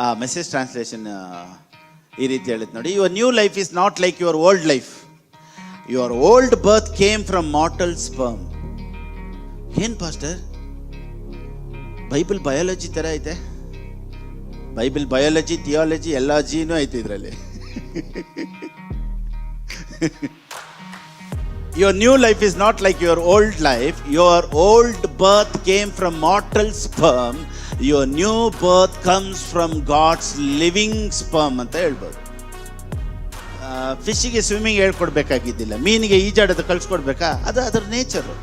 ಆ message translation ಈ ರೀತಿ ಹೇಳುತ್ತೆ ನೋಡಿ, your new life is not like your old life, your old birth came from mortal sperm. ಏನ್ ಪಾಸ್ಟರ್, ಬೈಬಲ್ ಬಯಾಲಜಿ ಥರ ಐತೆ? ಬೈಬಲ್ ಬಯಾಲಜಿ, ಥಿಯಾಲಜಿ ಎಲ್ಲ ಜೀನೂ ಐತೆ ಇದರಲ್ಲಿ. Your new life is not like your old life. Your old birth came from mortal sperm. Your new birth comes from God's living sperm ಅಂತ ಹೇಳ್ಬೋದು. ಫಿಶ್ಗೆ swimming ಹೇಳ್ಕೊಡ್ಬೇಕಾಗಿದ್ದಿಲ್ಲ, ಮೀನಿಗೆ ಈಜಾಡೋದು ಕಲ್ಸ್ಕೊಡ್ಬೇಕಾ? ಅದು ಅದರ ನೇಚರು.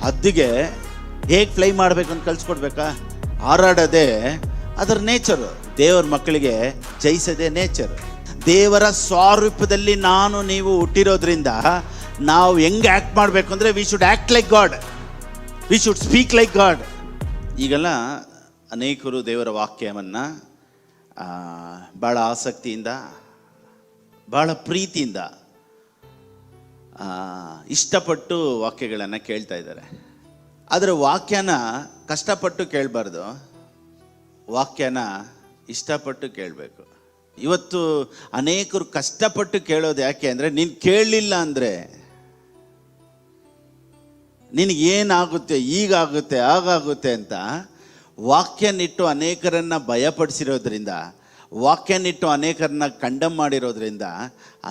ಹದ್ದಿಗೆ ಹೇಗೆ ಫ್ಲೈ ಮಾಡಬೇಕು ಅಂತ ಕಲ್ಸ್ಕೊಡ್ಬೇಕಾ? ಹಾರಾಡೋದೇ ಅದರ ನೇಚರು. ದೇವರ ಮಕ್ಕಳಿಗೆ ಜಯಿಸೋದೇ ನೇಚರು. ದೇವರ ಸ್ವರೂಪದಲ್ಲಿ ನಾನು ನೀವು ಹುಟ್ಟಿರೋದ್ರಿಂದ ನಾವು ಹೆಂಗೆ ಆ್ಯಕ್ಟ್ ಮಾಡಬೇಕು ಅಂದರೆ we should act like God, we should speak like god. ಈಗೆಲ್ಲ ಅನೇಕರು ದೇವರ ವಾಕ್ಯವನ್ನು ಭಾಳ ಆಸಕ್ತಿಯಿಂದ, ಭಾಳ ಪ್ರೀತಿಯಿಂದ, ಇಷ್ಟಪಟ್ಟು ವಾಕ್ಯಗಳನ್ನು ಕೇಳ್ತಾ ಇದ್ದಾರೆ. ಆದರೆ ವಾಕ್ಯನ ಕಷ್ಟಪಟ್ಟು ಕೇಳಬಾರ್ದು, ವಾಕ್ಯನ ಇಷ್ಟಪಟ್ಟು ಕೇಳಬೇಕು. ಇವತ್ತು ಅನೇಕರು ಕಷ್ಟಪಟ್ಟು ಕೇಳೋದು ಯಾಕೆ ಅಂದರೆ, ನೀನು ಕೇಳಲಿಲ್ಲ ಅಂದರೆ ನಿನಗೇನಾಗುತ್ತೆ, ಈಗಾಗುತ್ತೆ, ಆಗಾಗುತ್ತೆ ಅಂತ ವಾಕ್ಯನಿಟ್ಟು ಅನೇಕರನ್ನು ಭಯಪಡಿಸಿರೋದ್ರಿಂದ, ವಾಕ್ಯನಿಟ್ಟು ಅನೇಕರನ್ನ ಕಂಡಮ್ ಮಾಡಿರೋದ್ರಿಂದ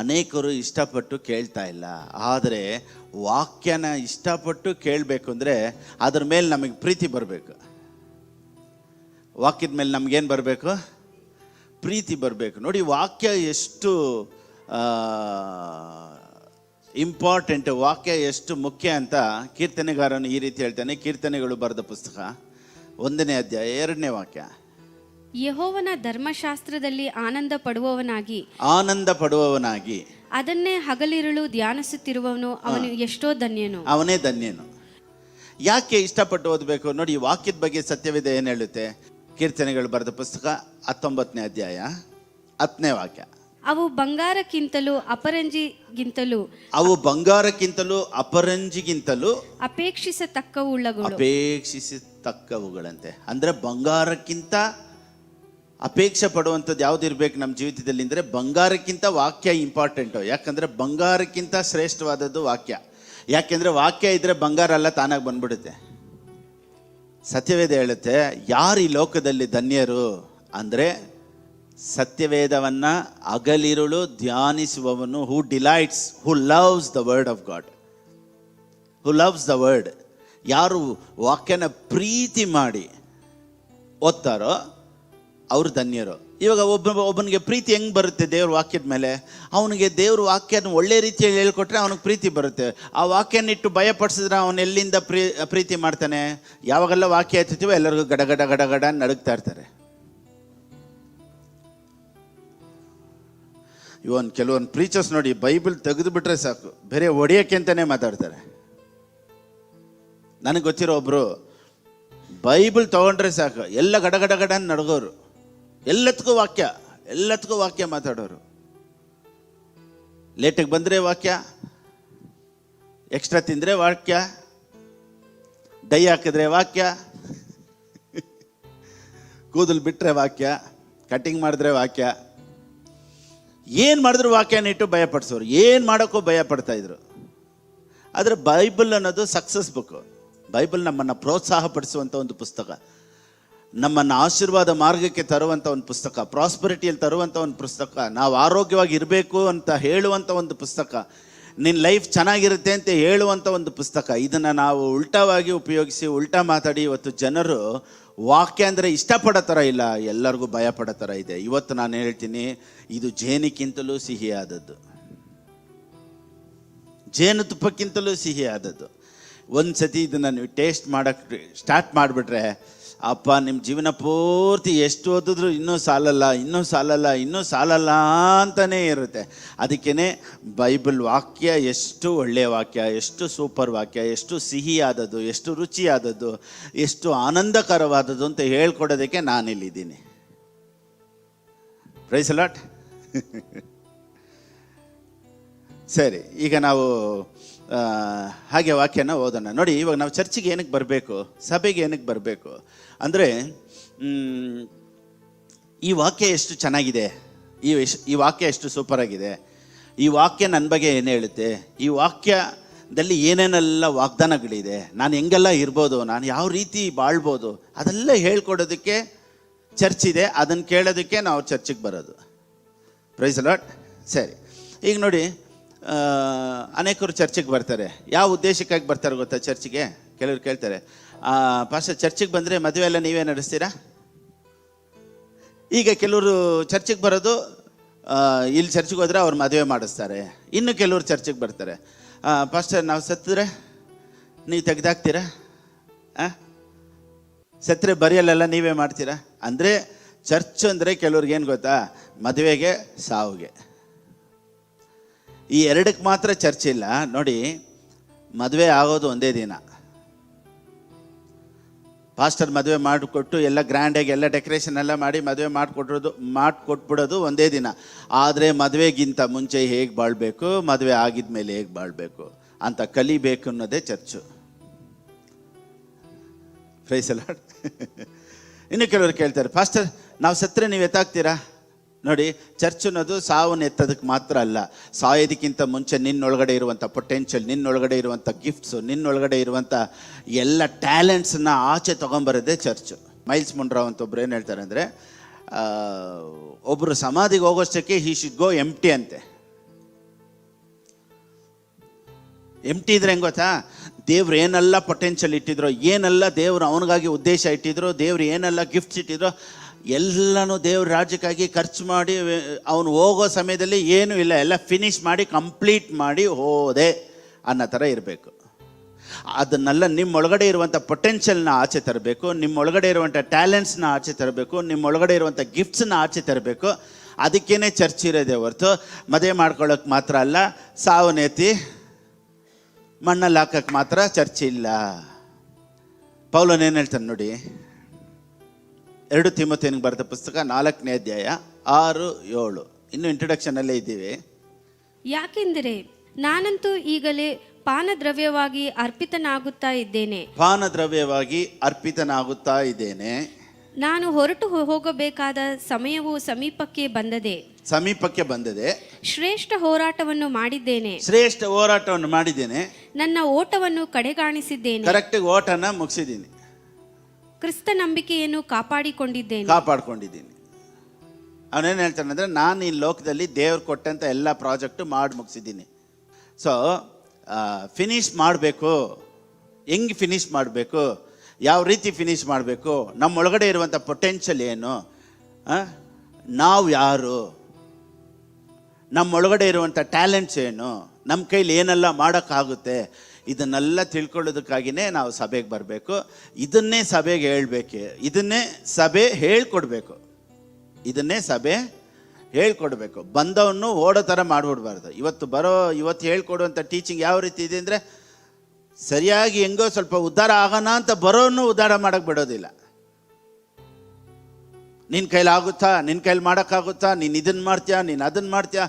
ಅನೇಕರು ಇಷ್ಟಪಟ್ಟು ಕೇಳ್ತಾ ಇಲ್ಲ. ಆದರೆ ವಾಕ್ಯನ ಇಷ್ಟಪಟ್ಟು ಕೇಳಬೇಕು ಅಂದರೆ ಅದ್ರ ಮೇಲೆ ನಮಗೆ ಪ್ರೀತಿ ಬರಬೇಕು. ವಾಕ್ಯದ ಮೇಲೆ ನಮಗೇನು ಬರಬೇಕು? ಪ್ರೀತಿ ಬರಬೇಕು. ನೋಡಿ, ವಾಕ್ಯ ಎಷ್ಟು ಇಂಪಾರ್ಟೆಂಟ್, ವಾಕ್ಯ ಎಷ್ಟು ಮುಖ್ಯ ಅಂತ ಕೀರ್ತನೆಗಾರನು ಈ ರೀತಿ ಹೇಳ್ತಾನೆ. ಕೀರ್ತನೆಗಳು ಬರೆದ ಪುಸ್ತಕ 1ನೇ ಅಧ್ಯಾಯ 2ನೇ ವಾಕ್ಯ. ಯೆಹೋವನ ಧರ್ಮಶಾಸ್ತ್ರದಲ್ಲಿ ಆನಂದ ಪಡುವವನಾಗಿ ಅದನ್ನೇ ಹಗಲಿರುಳು ಧ್ಯಾನಿಸುತ್ತಿರುವವನು ಅವನು ಎಷ್ಟೋ ಧನ್ಯನು. ಅವನೇ ಧನ್ಯನು. ಯಾಕೆ ಇಷ್ಟಪಟ್ಟು ಓದಬೇಕು? ನೋಡಿ, ವಾಕ್ಯದ ಬಗ್ಗೆ ಸತ್ಯವೇದ ಏನು ಹೇಳುತ್ತೆ? ಕೀರ್ತನೆಗಳು ಬರೆದ ಪುಸ್ತಕ 19ನೇ ಅಧ್ಯಾಯ 10ನೇ ವಾಕ್ಯ. ಅವು ಬಂಗಾರಕ್ಕಿಂತಲೂ ಅಪರಂಜಿಗಿಂತಲೂ ಅಪೇಕ್ಷಿಸತಕ್ಕವುಗಳಂತೆ. ಅಂದ್ರೆ ಬಂಗಾರಕ್ಕಿಂತ ಅಪೇಕ್ಷೆ ಪಡುವಂಥದ್ದು ಯಾವ್ದು ಇರ್ಬೇಕು ನಮ್ಮ ಜೀವಿತದಲ್ಲಿ ಅಂದರೆ ಬಂಗಾರಕ್ಕಿಂತ ವಾಕ್ಯ ಇಂಪಾರ್ಟೆಂಟು. ಯಾಕಂದ್ರೆ ಬಂಗಾರಕ್ಕಿಂತ ಶ್ರೇಷ್ಠವಾದದ್ದು ವಾಕ್ಯ. ಯಾಕೆಂದ್ರೆ ವಾಕ್ಯ ಇದ್ರೆ ಬಂಗಾರ ಎಲ್ಲ ತಾನಾಗಿ ಬಂದ್ಬಿಡುತ್ತೆ. ಸತ್ಯವೇದ ಹೇಳುತ್ತೆ, ಯಾರು ಈ ಲೋಕದಲ್ಲಿ ಧನ್ಯರು ಅಂದರೆ ಸತ್ಯವೇದವನ್ನು ಹಗಲಿರುಳು ಧ್ಯಾನಿಸುವವನು, who delights, who loves the word of God, who loves the word. ಯಾರು ವಾಕ್ಯನ ಪ್ರೀತಿ ಮಾಡಿ ಓದ್ತಾರೋ ಅವರು ಧನ್ಯರು. ಇವಾಗ ಒಬ್ಬನಿಗೆ ಪ್ರೀತಿ ಹೆಂಗೆ ಬರುತ್ತೆ ದೇವ್ರ ವಾಕ್ಯದ ಮೇಲೆ? ಅವನಿಗೆ ದೇವ್ರ ವಾಕ್ಯನ ಒಳ್ಳೆ ರೀತಿಯಲ್ಲಿ ಹೇಳ್ಕೊಟ್ರೆ ಅವನಿಗೆ ಪ್ರೀತಿ ಬರುತ್ತೆ. ಆ ವಾಕ್ಯನಿಟ್ಟು ಭಯಪಡಿಸಿದ್ರೆ ಅವನು ಎಲ್ಲಿಂದ ಪ್ರೀತಿ ಮಾಡ್ತಾನೆ? ಯಾವಾಗೆಲ್ಲ ವಾಕ್ಯ ಎತ್ತುತ್ತೀವೋ ಎಲ್ಲರಿಗೂ ಗಡಗಡ ಗಡಗಡ ನಡುಗ್ತಾ ಇರ್ತಾರೆ. ಕೆಲವೊಂದು ಪ್ರೀಚರ್ಸ್ ನೋಡಿ, ಬೈಬಲ್ ತೆಗೆದು ಬಿಟ್ರೆ ಸಾಕು, ಬೇರೆ ಹೊಡೆಯೋಕ್ಕೆ ಅಂತಲೇ ಮಾತಾಡ್ತಾರೆ. ನನಗೆ ಗೊತ್ತಿರೋ ಒಬ್ಬರು ಬೈಬಲ್ ತೊಗೊಂಡ್ರೆ ಸಾಕು ಎಲ್ಲ ಗಡಗಡ ಗಡ ನಡಗೋರು, ಎಲ್ಲದಕ್ಕೂ ವಾಕ್ಯ ಮಾತಾಡೋರು. ಲೇಟಿಗೆ ಬಂದರೆ ವಾಕ್ಯ, ಎಕ್ಸ್ಟ್ರಾ ತಿಂದರೆ ವಾಕ್ಯ, ಡೈ ಹಾಕಿದ್ರೆ ವಾಕ್ಯ, ಕೂದಲು ಬಿಟ್ಟರೆ ವಾಕ್ಯ, ಕಟಿಂಗ್ ಮಾಡಿದ್ರೆ ವಾಕ್ಯ, ಏನು ಮಾಡಿದ್ರು ವಾಕ್ಯನಿಟ್ಟು ಭಯಪಡಿಸೋರು, ಏನು ಮಾಡೋಕ್ಕೂ ಭಯಪಡ್ತಾ ಇದ್ರು. ಆದರೆ ಬೈಬಲ್ ಅನ್ನೋದು ಸಕ್ಸಸ್ ಬುಕ್. ಬೈಬಲ್ ನಮ್ಮನ್ನು ಪ್ರೋತ್ಸಾಹಪಡಿಸುವಂಥ ಒಂದು ಪುಸ್ತಕ, ನಮ್ಮನ್ನು ಆಶೀರ್ವಾದ ಮಾರ್ಗಕ್ಕೆ ತರುವಂಥ ಒಂದು ಪುಸ್ತಕ, ಪ್ರಾಸ್ಪರಿಟಿಯಲ್ಲಿ ತರುವಂಥ ಒಂದು ಪುಸ್ತಕ, ನಾವು ಆರೋಗ್ಯವಾಗಿ ಇರಬೇಕು ಅಂತ ಹೇಳುವಂಥ ಒಂದು ಪುಸ್ತಕ, ನಿನ್ನ ಲೈಫ್ ಚೆನ್ನಾಗಿರುತ್ತೆ ಅಂತ ಹೇಳುವಂಥ ಒಂದು ಪುಸ್ತಕ. ಇದನ್ನು ನಾವು ಉಲ್ಟಾವಾಗಿ ಉಪಯೋಗಿಸಿ ಉಲ್ಟಾ ಮಾತಾಡಿ ಇವತ್ತು ಜನರು ವಾಕ್ಯ ಅಂದರೆ ಇಷ್ಟಪಡೋ ಥರ ಇಲ್ಲ, ಎಲ್ಲರಿಗೂ ಭಯ ಪಡೋ ಥರ ಇದೆ. ಇವತ್ತು ನಾನು ಹೇಳ್ತೀನಿ, ಇದು ಜೇನಿಗಿಂತಲೂ ಸಿಹಿಯಾದದ್ದು, ಜೇನುತುಪ್ಪಕ್ಕಿಂತಲೂ ಸಿಹಿಯಾದದ್ದು. ಒಂದು ಸತಿ ಇದನ್ನು ನೀವು ಟೇಸ್ಟ್ ಮಾಡೋಕ್ಕೆ ಸ್ಟಾರ್ಟ್ ಮಾಡಿಬಿಟ್ರೆ ಅಪ್ಪ ನಿಮ್ಮ ಜೀವನ ಪೂರ್ತಿ ಎಷ್ಟು ಓದಿದ್ರು ಇನ್ನೂ ಸಾಲಲ್ಲ ಅಂತಲೇ ಇರುತ್ತೆ. ಅದಕ್ಕೇ ಬೈಬಲ್ ವಾಕ್ಯ ಎಷ್ಟು ಒಳ್ಳೆಯ ವಾಕ್ಯ, ಎಷ್ಟು ಸೂಪರ್ ವಾಕ್ಯ, ಎಷ್ಟು ಸಿಹಿಯಾದದ್ದು, ಎಷ್ಟು ರುಚಿಯಾದದ್ದು, ಎಷ್ಟು ಆನಂದಕರವಾದದ್ದು ಅಂತ ಹೇಳ್ಕೊಡೋದಕ್ಕೆ ನಾನಿಲ್ಲಿದ್ದೀನಿ. Praise the Lord. ಸರಿ, ಈಗ ನಾವು ಹಾಗೆ ವಾಕ್ಯನ ಓದೋಣ. ನೋಡಿ, ಇವಾಗ ನಾವು ಚರ್ಚಿಗೆ ಏನಕ್ಕೆ ಬರಬೇಕು, ಸಭೆಗೆ ಏನಕ್ಕೆ ಬರಬೇಕು ಅಂದರೆ, ಈ ವಾಕ್ಯ ಎಷ್ಟು ಚೆನ್ನಾಗಿದೆ, ಈ ವಾಕ್ಯ ಎಷ್ಟು ಸೂಪರ್ ಆಗಿದೆ, ಈ ವಾಕ್ಯ ನನ್ನ ಬಗ್ಗೆ ಏನು ಹೇಳುತ್ತೆ, ಈ ವಾಕ್ಯದಲ್ಲಿ ಏನೇನೆಲ್ಲ ವಾಗ್ದಾನಗಳಿದೆ, ನಾನು ಹೆಂಗೆಲ್ಲ ಇರ್ಬೋದು, ನಾನು ಯಾವ ರೀತಿ ಬಾಳ್ಬೋದು, ಅದೆಲ್ಲ ಹೇಳ್ಕೊಡೋದಕ್ಕೆ ಚರ್ಚ್ ಇದೆ. ಅದನ್ನು ಕೇಳೋದಕ್ಕೆ ನಾವು ಚರ್ಚಿಗೆ ಬರೋದು. Praise Lord. ಸರಿ, ಈಗ ನೋಡಿ, ಅನೇಕರು ಚರ್ಚಿಗೆ ಬರ್ತಾರೆ. ಯಾವ ಉದ್ದೇಶಕ್ಕಾಗಿ ಬರ್ತಾರೆ ಗೊತ್ತಾ ಚರ್ಚಿಗೆ? ಕೆಲವರು ಕೇಳ್ತಾರೆ, ಪಾಸ್ಟರ್ ಚರ್ಚಿಗೆ ಬಂದರೆ ಮದುವೆ ಎಲ್ಲ ನೀವೇ ನಡೆಸ್ತೀರಾ? ಈಗ ಕೆಲವರು ಚರ್ಚಿಗೆ ಬರೋದು, ಇಲ್ಲಿ ಚರ್ಚಿಗೆ ಹೋದರೆ ಅವ್ರು ಮದುವೆ ಮಾಡಿಸ್ತಾರೆ. ಇನ್ನು ಕೆಲವರು ಚರ್ಚಿಗೆ ಬರ್ತಾರೆ, ಪಾಸ್ಟರ್ ನಾವು ಸತ್ತಿದ್ರೆ ನೀವು ತೆಗೆದಾಕ್ತೀರಾ? ಸತ್ತರೆ ಬರೆಯಲ್ಲೆಲ್ಲ ನೀವೇ ಮಾಡ್ತೀರಾ? ಅಂದರೆ ಚರ್ಚ್ ಅಂದರೆ ಕೆಲವ್ರಿಗೆ ಏನು ಗೊತ್ತಾ, ಮದುವೆಗೆ ಸಾವುಗೆ, ಈ ಎರಡಕ್ಕೆ ಮಾತ್ರ ಚರ್ಚ್ ಇಲ್ಲ. ನೋಡಿ, ಮದುವೆ ಆಗೋದು ಒಂದೇ ದಿನ. ಪಾಸ್ಟರ್ ಮದುವೆ ಮಾಡಿಕೊಟ್ಟು ಎಲ್ಲ ಗ್ರ್ಯಾಂಡಾಗಿ ಎಲ್ಲ ಡೆಕೋರೇಷನ್ ಎಲ್ಲ ಮಾಡಿ ಮದುವೆ ಮಾಡಿಕೊಟ್ಬಿಡೋದು ಒಂದೇ ದಿನ. ಆದರೆ ಮದುವೆಗಿಂತ ಮುಂಚೆ ಹೇಗೆ ಬಾಳಬೇಕು, ಮದುವೆ ಆಗಿದ ಮೇಲೆ ಹೇಗೆ ಬಾಳಬೇಕು ಅಂತ ಕಲಿಬೇಕು ಅನ್ನೋದೇ ಚರ್ಚು. Price the lord. ಇನ್ನು ಕೆಲವರು ಕೇಳ್ತಾರೆ, ಪಾಸ್ಟರ್ ನಾವು ಸತ್ತರೆ ನೀವು ಎತ್ತಾಗ್ತೀರಾ? ನೋಡಿ, ಚರ್ಚ್ ಅನ್ನೋದು ಸಾವನ್ನು ಎತ್ತೋದಕ್ಕೆ ಮಾತ್ರ ಅಲ್ಲ, ಸಾಯೋದಕ್ಕಿಂತ ಮುಂಚೆ ನಿನ್ನೊಳಗಡೆ ಇರುವಂಥ ಪೊಟೆನ್ಷಿಯಲ್, ನಿನ್ನೊಳಗಡೆ ಇರುವಂಥ ಗಿಫ್ಟ್ಸು, ನಿನ್ನೊಳಗಡೆ ಇರುವಂಥ ಎಲ್ಲ ಟ್ಯಾಲೆಂಟ್ಸನ್ನ ಆಚೆ ತೊಗೊಂಬರೋದೇ ಚರ್ಚು. ಮೈಲ್ಸ್ ಮೊನ್ರೋ ಅಂತ ಒಬ್ರು ಏನು ಹೇಳ್ತಾರೆ ಅಂದರೆ, ಒಬ್ಬರು ಸಮಾಧಿಗೆ ಹೋಗೋಷ್ಟಕ್ಕೆ ಹಿ ಶುಡ್ ಗೋ ಎಂಪ್ಟಿ ಅಂತೆ. ಎಂಪ್ಟಿ ಇದ್ರೆ ಹೆಂಗೆ ಗೊತ್ತಾ, ದೇವ್ರು ಏನೆಲ್ಲ ಪೊಟೆನ್ಷಿಯಲ್ ಇಟ್ಟಿದ್ರು, ಏನೆಲ್ಲ ದೇವ್ರು ಅವನಿಗಾಗಿ ಉದ್ದೇಶ ಇಟ್ಟಿದ್ರು, ದೇವ್ರು ಏನೆಲ್ಲ ಗಿಫ್ಟ್ಸ್ ಇಟ್ಟಿದ್ರು, ಎಲ್ಲನೂ ದೇವ್ರ ರಾಜ್ಯಕ್ಕಾಗಿ ಖರ್ಚು ಮಾಡಿ ಅವನು ಹೋಗೋ ಸಮಯದಲ್ಲಿ ಏನೂ ಇಲ್ಲ, ಎಲ್ಲ ಫಿನಿಷ್ ಮಾಡಿ ಕಂಪ್ಲೀಟ್ ಮಾಡಿ ಹೋದೆ ಅನ್ನೋ ಥರ ಇರಬೇಕು. ಅದನ್ನೆಲ್ಲ ನಿಮ್ಮೊಳಗಡೆ ಇರುವಂಥ ಪೊಟೆನ್ಷಿಯಲ್ನ ಆಚೆ ತರಬೇಕು, ನಿಮ್ಮೊಳಗಡೆ ಇರುವಂಥ ಟ್ಯಾಲೆಂಟ್ಸ್ನ ಆಚೆ ತರಬೇಕು, ನಿಮ್ಮೊಳಗಡೆ ಇರುವಂಥ ಗಿಫ್ಟ್ಸನ್ನ ಆಚೆ ತರಬೇಕು. ಅದಕ್ಕೇ ಚರ್ಚ್ ಇರೋದೇ ಹೊರತು ಮದುವೆ ಮಾಡ್ಕೊಳ್ಳೋಕೆ ಮಾತ್ರ ಅಲ್ಲ, ಸಾವನ್ನೆತ್ತಿ ಮಣ್ಣಲ್ಲಿ ಹಾಕಕ್ಕೆ ಮಾತ್ರ ಚರ್ಚ್ ಇಲ್ಲ. ಪೌಲನ್ ಏನು ಹೇಳ್ತಾನೆ ನೋಡಿ, 2 ತಿಮೋಥೆಯನಿಗೆ ಬರೆದ ಪುಸ್ತಕ 4ನೇ ಅಧ್ಯಾಯ 6-7. ಇನ್ನು ಇಂಟ್ರೊಡಕ್ಷನಲ್ಲೇ ಇದ್ದೀವಿ. ಯಾಕೆಂದರೆ ನಾನಂತೂ ಈಗಲೇ ಪಾನದ್ರವ್ಯವಾಗಿ ಅರ್ಪಿತನಾಗುತ್ತಾ ಇದ್ದೇನೆ. ನಾನು ಹೊರಟು ಹೋಗಬೇಕಾದ ಸಮಯವು ಸಮೀಪಕ್ಕೆ ಬಂದದೆ. ಶ್ರೇಷ್ಠ ಹೋರಾಟವನ್ನು ಮಾಡಿದ್ದೇನೆ. ನನ್ನ ಓಟವನ್ನು ಕಡೆಗಾಣಿಸಿದ್ದೇನೆ. ಕರೆಕ್ಟಾಗಿ ಓಟನ ಮುಗಿಸಿದ್ದೀನಿ. ಕ್ರಿಸ್ತ ನಂಬಿಕೆಯನ್ನು ಕಾಪಾಡಿಕೊಂಡಿದ್ದೀನಿ. ಅವನೇನು ಹೇಳ್ತಾನೆ ಅಂದರೆ, ನಾನು ಈ ಲೋಕದಲ್ಲಿ ದೇವ್ರು ಕೊಟ್ಟಂಥ ಎಲ್ಲ ಪ್ರಾಜೆಕ್ಟು ಮಾಡಿ ಮುಗಿಸಿದ್ದೀನಿ. ಸೊ ಫಿನಿಷ್ ಮಾಡಬೇಕು. ಹೆಂಗೆ ಫಿನಿಷ್ ಮಾಡಬೇಕು, ಯಾವ ರೀತಿ ಫಿನಿಷ್ ಮಾಡಬೇಕು, ನಮ್ಮೊಳಗಡೆ ಇರುವಂಥ ಪೊಟೆನ್ಷಿಯಲ್ ಏನು, ನಾವು ಯಾರು, ನಮ್ಮೊಳಗಡೆ ಇರುವಂಥ ಟ್ಯಾಲೆಂಟ್ಸ್ ಏನು, ನಮ್ಮ ಕೈಲಿ ಏನೆಲ್ಲ ಮಾಡೋಕ್ಕಾಗುತ್ತೆ, ಇದನ್ನೆಲ್ಲ ತಿಳ್ಕೊಳ್ಳೋದಕ್ಕಾಗಿಯೇ ನಾವು ಸಭೆಗೆ ಬರಬೇಕು. ಇದನ್ನೇ ಸಭೆಗೆ ಹೇಳ್ಬೇಕು, ಇದನ್ನೇ ಸಭೆ ಹೇಳ್ಕೊಡ್ಬೇಕು. ಬಂದವನ್ನು ಓಡೋ ಥರ ಮಾಡಿಬಿಡ್ಬಾರ್ದು. ಇವತ್ತು ಹೇಳ್ಕೊಡುವಂಥ ಟೀಚಿಂಗ್ ಯಾವ ರೀತಿ ಇದೆ ಅಂದರೆ, ಸರಿಯಾಗಿ ಹೆಂಗೋ ಸ್ವಲ್ಪ ಉದ್ಧಾರ ಆಗೋಣ ಅಂತ ಬರೋನು ಉದ್ಧಾರ ಮಾಡೋಕ್ಕೆ ಬಿಡೋದಿಲ್ಲ. ನಿನ್ನ ಕೈಲಾಗುತ್ತಾ, ನಿನ್ನ ಕೈಲಿ ಮಾಡೋಕ್ಕಾಗುತ್ತಾ, ನೀನು ಇದನ್ನು ಮಾಡ್ತೀಯಾ, ನೀನು ಅದನ್ನು ಮಾಡ್ತೀಯಾ,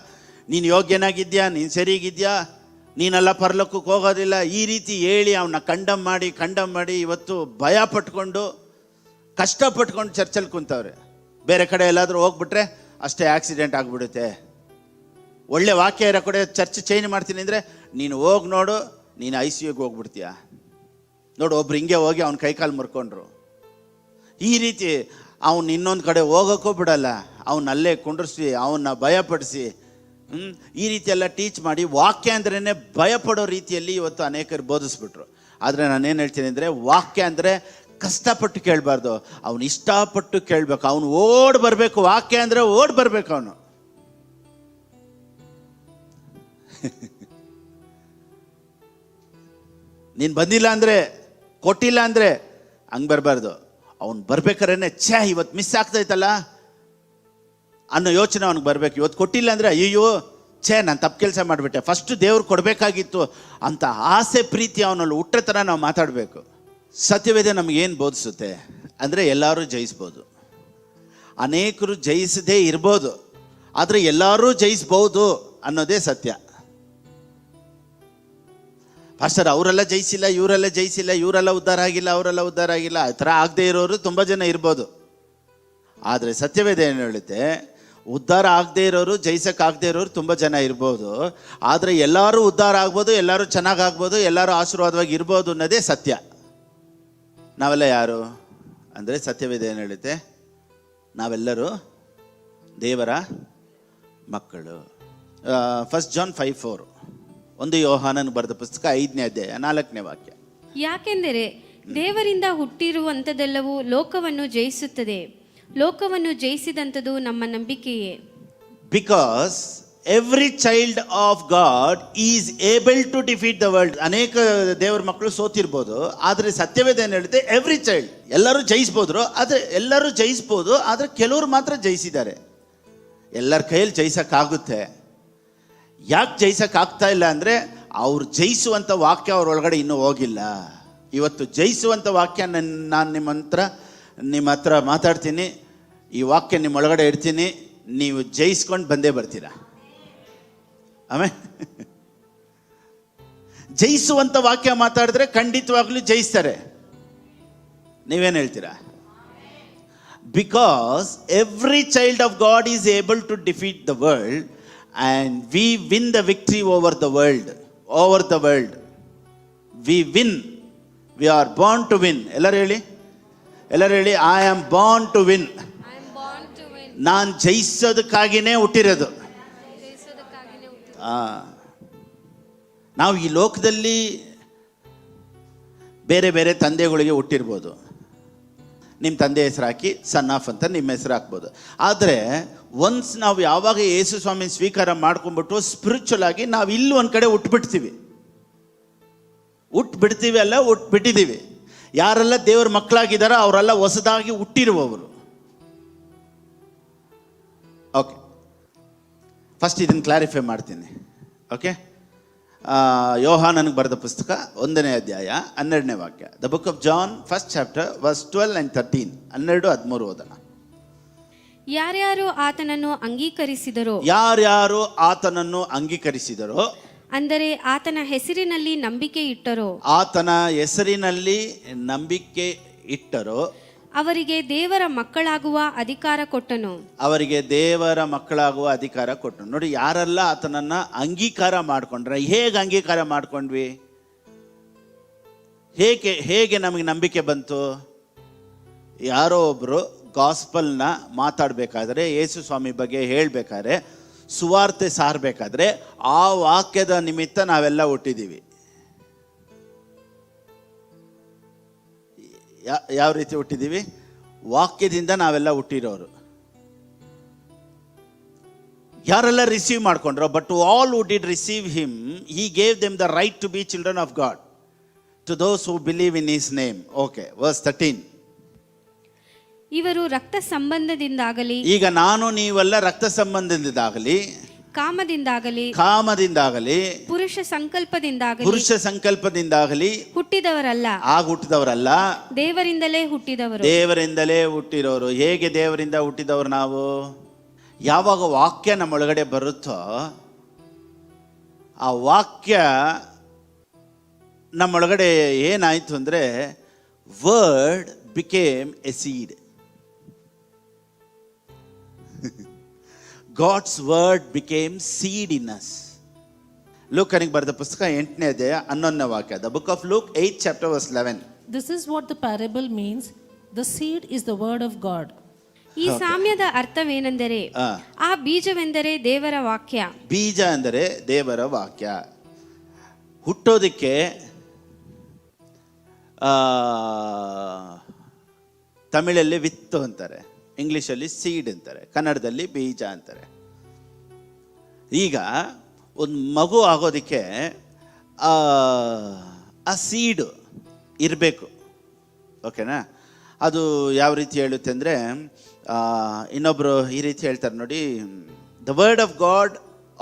ನೀನು ಯೋಗ್ಯನಾಗಿದ್ಯಾ, ನೀನು ಸರಿಗಿದ್ಯಾ, ನೀನೆಲ್ಲ ಪರಲೋಕಕ್ಕೆ ಹೋಗೋದಿಲ್ಲ, ಈ ರೀತಿ ಹೇಳಿ ಅವನ್ನ ಕಂಡಮ್ ಮಾಡಿ ಇವತ್ತು ಭಯ ಪಟ್ಕೊಂಡು ಕಷ್ಟಪಟ್ಕೊಂಡು ಚರ್ಚಲ್ಲಿ ಕುಂತವ್ರೆ. ಬೇರೆ ಕಡೆ ಎಲ್ಲಾದರೂ ಹೋಗ್ಬಿಟ್ರೆ ಅಷ್ಟೇ ಆಕ್ಸಿಡೆಂಟ್ ಆಗಿಬಿಡುತ್ತೆ. ಒಳ್ಳೆ ವಾಕ್ಯ ಇರೋ ಕಡೆ ಚರ್ಚ್ ಚೇಂಜ್ ಮಾಡ್ತೀನಿ ಅಂದರೆ, ನೀನು ಹೋಗಿ ನೋಡು, ನೀನು ICUಗೆ ಹೋಗ್ಬಿಡ್ತೀಯ. ನೋಡು, ಒಬ್ರು ಹಿಂಗೆ ಹೋಗಿ ಅವ್ನ ಕೈಕಾಲು ಮುರ್ಕೊಂಡ್ರು. ಈ ರೀತಿ ಅವ್ನು ಇನ್ನೊಂದು ಕಡೆ ಹೋಗೋಕ್ಕೂ ಬಿಡಲ್ಲ, ಅವನಲ್ಲೇ ಕುಂಡ್ರಿಸಿ ಅವನ್ನ ಭಯಪಡಿಸಿ ಈ ರೀತಿ ಎಲ್ಲ ಟೀಚ್ ಮಾಡಿ ವಾಕ್ಯ ಅಂದ್ರೇ ಭಯಪಡೋ ರೀತಿಯಲ್ಲಿ ಇವತ್ತು ಅನೇಕರು ಬೋಧಿಸ್ಬಿಟ್ರು. ಆದರೆ ನಾನೇನು ಹೇಳ್ತೀನಿ ಅಂದರೆ, ವಾಕ್ಯ ಅಂದರೆ ಕಷ್ಟಪಟ್ಟು ಕೇಳಬಾರ್ದು, ಅವನು ಇಷ್ಟಪಟ್ಟು ಕೇಳಬೇಕು. ಅವನು ಓಡ್ ಬರಬೇಕು. ವಾಕ್ಯ ಅಂದರೆ ಓಡ್ ಬರಬೇಕು ಅವನು. ನೀನು ಬಂದಿಲ್ಲ ಅಂದರೆ, ಕೊಟ್ಟಿಲ್ಲ ಅಂದರೆ ಹಂಗೆ ಬರಬಾರ್ದು. ಅವ್ನು ಬರ್ಬೇಕಾದ್ರೆ ಇವತ್ತು ಮಿಸ್ ಆಗ್ತೈತಲ್ಲ ಅನ್ನೋ ಯೋಚನೆ ಅವ್ನಿಗೆ ಬರಬೇಕು. ಇವತ್ತು ಕೊಟ್ಟಿಲ್ಲ ಅಂದರೆ, ಅಯ್ಯೋ ನಾನು ತಪ್ಪು ಕೆಲಸ ಮಾಡಿಬಿಟ್ಟೆ, ಫಸ್ಟ್ ದೇವ್ರು ಕೊಡಬೇಕಾಗಿತ್ತು ಅಂತ ಆಸೆ ಪ್ರೀತಿ ಅವನಲ್ಲಿ ಹುಟ್ಟೋ ಥರ ನಾವು ಮಾತಾಡಬೇಕು. ಸತ್ಯವೇದ ನಮಗೇನು ಬೋಧಿಸುತ್ತೆ ಅಂದರೆ, ಎಲ್ಲರೂ ಜಯಿಸ್ಬೋದು, ಅನೇಕರು ಜಯಿಸದೇ ಇರ್ಬೋದು, ಆದರೆ ಎಲ್ಲರೂ ಜಯಿಸ್ಬೋದು ಅನ್ನೋದೇ ಸತ್ಯ. ಪಾಸ್ಟರ್ ಅವರೆಲ್ಲ ಜಯಿಸಿಲ್ಲ, ಇವರೆಲ್ಲ ಉದ್ಧಾರ ಆಗಿಲ್ಲ, ಅವರೆಲ್ಲ ಉದ್ಧಾರ ಆಗಿಲ್ಲ, ಆ ಥರ ಆಗದೆ ಇರೋರು ತುಂಬ ಜನ ಇರ್ಬೋದು. ಆದರೆ ಸತ್ಯವೇದ ಏನು ಹೇಳುತ್ತೆ, ಉದ್ಧಾರ ಆಗದೆ ಇರೋರು, ಜಯಿಸಕ್ಕಾಗದೇ ಇರೋರು ತುಂಬ ಜನ ಇರ್ಬೋದು, ಆದರೆ ಎಲ್ಲರೂ ಉದ್ಧಾರ ಆಗ್ಬೋದು, ಎಲ್ಲರೂ ಚೆನ್ನಾಗಾಗ್ಬೋದು, ಎಲ್ಲರೂ ಆಶೀರ್ವಾದವಾಗಿ ಇರ್ಬೋದು ಅನ್ನೋದೇ ಸತ್ಯ. ನಾವೆಲ್ಲ ಯಾರು ಅಂದರೆ ಸತ್ಯವೇದ ಏನು ಹೇಳುತ್ತೆ, ನಾವೆಲ್ಲರೂ ದೇವರ ಮಕ್ಕಳು. 1 John 5:4, 1 ಯೋಹಾನನ ಬರೆದ ಪುಸ್ತಕ 5ನೇ ಅಧ್ಯಾಯ 4ನೇ ವಾಕ್ಯ. ಯಾಕೆಂದರೆ ದೇವರಿಂದ ಹುಟ್ಟಿರುವಂಥದ್ದೆಲ್ಲವೂ ಲೋಕವನ್ನು ಜಯಿಸುತ್ತದೆ, ಲೋಕವನ್ನು ಜಯಿಸಿದಂಥದ್ದು ನಮ್ಮ ನಂಬಿಕೆಯೇ. Because every child of God is able to defeat the world. ಅನೇಕ ದೇವರ ಮಕ್ಕಳು ಸೋತಿರ್ಬೋದು, ಆದರೆ ಸತ್ಯವೇದ ಏನು ಹೇಳುತ್ತೆ, ಎವ್ರಿ ಚೈಲ್ಡ್, ಎಲ್ಲರೂ ಜಯಿಸ್ಬೋದ್ರು, ಆದರೆ ಎಲ್ಲರೂ ಜಯಿಸ್ಬೋದು, ಆದರೆ ಕೆಲವರು ಮಾತ್ರ ಜಯಿಸಿದ್ದಾರೆ. ಎಲ್ಲರ ಕೈಯಲ್ಲಿ ಜಯಿಸಕ್ಕಾಗುತ್ತೆ. ಯಾಕೆ ಜಯಿಸಕ್ಕಾಗ್ತಾ ಇಲ್ಲ ಅಂದರೆ ಅವ್ರು ಜಯಿಸುವಂಥ ವಾಕ್ಯ ಅವ್ರ ಒಳಗಡೆ ಇನ್ನೂ ಹೋಗಿಲ್ಲ. ಇವತ್ತು ಜಯಿಸುವಂಥ ವಾಕ್ಯ ನಾನು ನಿಮ್ಮ ಹತ್ರ ಮಾತಾಡ್ತೀನಿ, ಈ ವಾಕ್ಯ ನಿಮ್ಮ ಒಳಗಡೆ ಇಡ್ತೀನಿ, ನೀವು ಜಯಿಸ್ಕೊಂಡು ಬಂದೇ ಬರ್ತೀರಾ. ಆಮೇಲೆ ಜಯಿಸುವಂಥ ವಾಕ್ಯ ಮಾತಾಡಿದ್ರೆ ಖಂಡಿತವಾಗ್ಲೂ ಜಯಿಸ್ತಾರೆ. ನೀವೇನು ಹೇಳ್ತೀರಾ? Because every child of God is able to defeat the world and we win the victory over the world. We win. We are born to win. ಎಲ್ಲರೂ ಹೇಳಿ, I am born to win. ನಾನು ಜಯಿಸೋದಕ್ಕಾಗಿನೇ ಹುಟ್ಟಿರೋದು. ನಾವು ಈ ಲೋಕದಲ್ಲಿ ಬೇರೆ ಬೇರೆ ತಂದೆಗಳಿಗೆ ಹುಟ್ಟಿರ್ಬೋದು. ನಿಮ್ಮ ತಂದೆ ಹೆಸರು ಹಾಕಿ ಸನ್ ಆಫ್ ಅಂತ ನಿಮ್ಮ ಹೆಸರು ಹಾಕ್ಬೋದು. ಆದರೆ ಒನ್ಸ್ ನಾವು ಯಾವಾಗ ಯೇಸು ಸ್ವಾಮಿ ಸ್ವೀಕಾರ ಮಾಡ್ಕೊಂಡ್ಬಿಟ್ಟು ಸ್ಪಿರಿಚುವಲ್ ಆಗಿ ನಾವು ಇಲ್ಲಿ ಒಂದು ಕಡೆ ಹುಟ್ಬಿಡ್ತೀವಿ ಹುಟ್ಬಿಟ್ಟಿದ್ದೀವಿ. ಯಾರೆಲ್ಲ ದೇವ್ರ ಮಕ್ಕಳಾಗಿದ್ದಾರೋ ಅವರೆಲ್ಲ ಹೊಸದಾಗಿ ಹುಟ್ಟಿರುವವರು. ಓಕೆ, ಫಸ್ಟ್ ಇದನ್ನು ಕ್ಲಾರಿಫೈ ಮಾಡ್ತೀನಿ. ಓಕೆ, ಯೋಹಾನನಿಗೆ ಬರೆದ ಪುಸ್ತಕ 1ನೇ ಅಧ್ಯಾಯ 12ನೇ ವಾಕ್ಯ. The book of John 1st chapter verse 12 and 13. 12-13 ಓದೋಣ. ಯಾರ್ಯಾರು ಆತನನ್ನು ಅಂಗೀಕರಿಸಿದರೋ, ಅಂದರೆ ಆತನ ಹೆಸರಿನಲ್ಲಿ ನಂಬಿಕೆ ಇಟ್ಟರೋ, ಅವರಿಗೆ ದೇವರ ಮಕ್ಕಳಾಗುವ ಅಧಿಕಾರ ಕೊಟ್ಟನು. ನೋಡಿ, ಯಾರೆಲ್ಲ ಆತನನ್ನ ಅಂಗೀಕಾರ ಮಾಡ್ಕೊಂಡ್ರೆ, ಹೇಗೆ ಅಂಗೀಕಾರ ಮಾಡ್ಕೊಂಡ್ವಿ? ಹೇಗೆ ನಮಗೆ ನಂಬಿಕೆ ಬಂತು? ಯಾರೋ ಒಬ್ರು ಗಾಸ್ಪಲ್ನ ಮಾತಾಡಬೇಕಾದ್ರೆ, ಯೇಸು ಸ್ವಾಮಿ ಬಗ್ಗೆ ಹೇಳಬೇಕಾದ್ರೆ, ಸುವಾರ್ತೆ ಸಾರಬೇಕಾದ್ರೆ, ಆ ವಾಕ್ಯದ ನಿಮಿತ್ತ ನಾವೆಲ್ಲ ಹುಟ್ಟಿದ್ದೀವಿ. ಯಾವ ರೀತಿ ಹುಟ್ಟಿದ್ದೀವಿ? ವಾಕ್ಯದಿಂದ ನಾವೆಲ್ಲ ಹುಟ್ಟಿರೋರು. ಯಾರೆಲ್ಲ ರಿಸೀವ್ ಮಾಡ್ಕೊಂಡ್ರೋ, but all who did receive him, he gave them the right to be children of God, to those who believe in his name. Okay, verse 13. ಇವರು ರಕ್ತ ಸಂಬಂಧದಿಂದಾಗಲಿ, ಈಗ ನಾನು ನೀವೆಲ್ಲ ರಕ್ತ ಸಂಬಂಧದಿಂದಾಗಲಿ, ಕಾಮದಿಂದಾಗಲಿ, ಪುರುಷ ಸಂಕಲ್ಪದಿಂದಾಗಲಿ ಹುಟ್ಟಿದವರಲ್ಲ, ದೇವರಿಂದಲೇ ಹುಟ್ಟಿರೋರು. ಹೇಗೆ ದೇವರಿಂದ ಹುಟ್ಟಿದವರು ನಾವು? ಯಾವಾಗ ವಾಕ್ಯ ನಮ್ಮೊಳಗಡೆ ಬರುತ್ತೋ, ಆ ವಾಕ್ಯ ನಮ್ಮೊಳಗಡೆ ಏನಾಯ್ತು ಅಂದ್ರೆ, word became A seed. God's word became seed in us. ಲೂಕನಿಗೆ ಬರೆದ ಪುಸ್ತಕ 8ನೇ ಅಧ್ಯಾಯ 11ನೇ ವಾಕ್ಯ. The book of Luke 8th chapter verse 11. This is what the parable means. The seed is the word of God. ಈ ಸಾಮ್ಯದ ಅರ್ಥವೇನೆಂದರೆ, ಆ ಬೀಜವೆಂದರೆ ದೇವರ ವಾಕ್ಯ. ಬೀಜ ಅಂದರೆ ದೇವರ ವಾಕ್ಯ. ಹುಟ್ಟೋದಕ್ಕೆ ತಮಿಳಲ್ಲಿ ವಿತ್ತು ಅಂತಾರೆ, ಇಂಗ್ಲೀಷಲ್ಲಿ ಸೀಡ್ ಅಂತಾರೆ, ಕನ್ನಡದಲ್ಲಿ ಬೀಜ ಅಂತಾರೆ. ಈಗ ಒಂದು ಮಗು ಆಗೋದಕ್ಕೆ ಆ ಸೀಡು ಇರಬೇಕು. ಓಕೆನಾ? ಅದು ಯಾವ ರೀತಿ ಹೇಳುತ್ತೆ ಅಂದರೆ, ಇನ್ನೊಬ್ಬರು ಈ ರೀತಿ ಹೇಳ್ತಾರೆ ನೋಡಿ, the word of God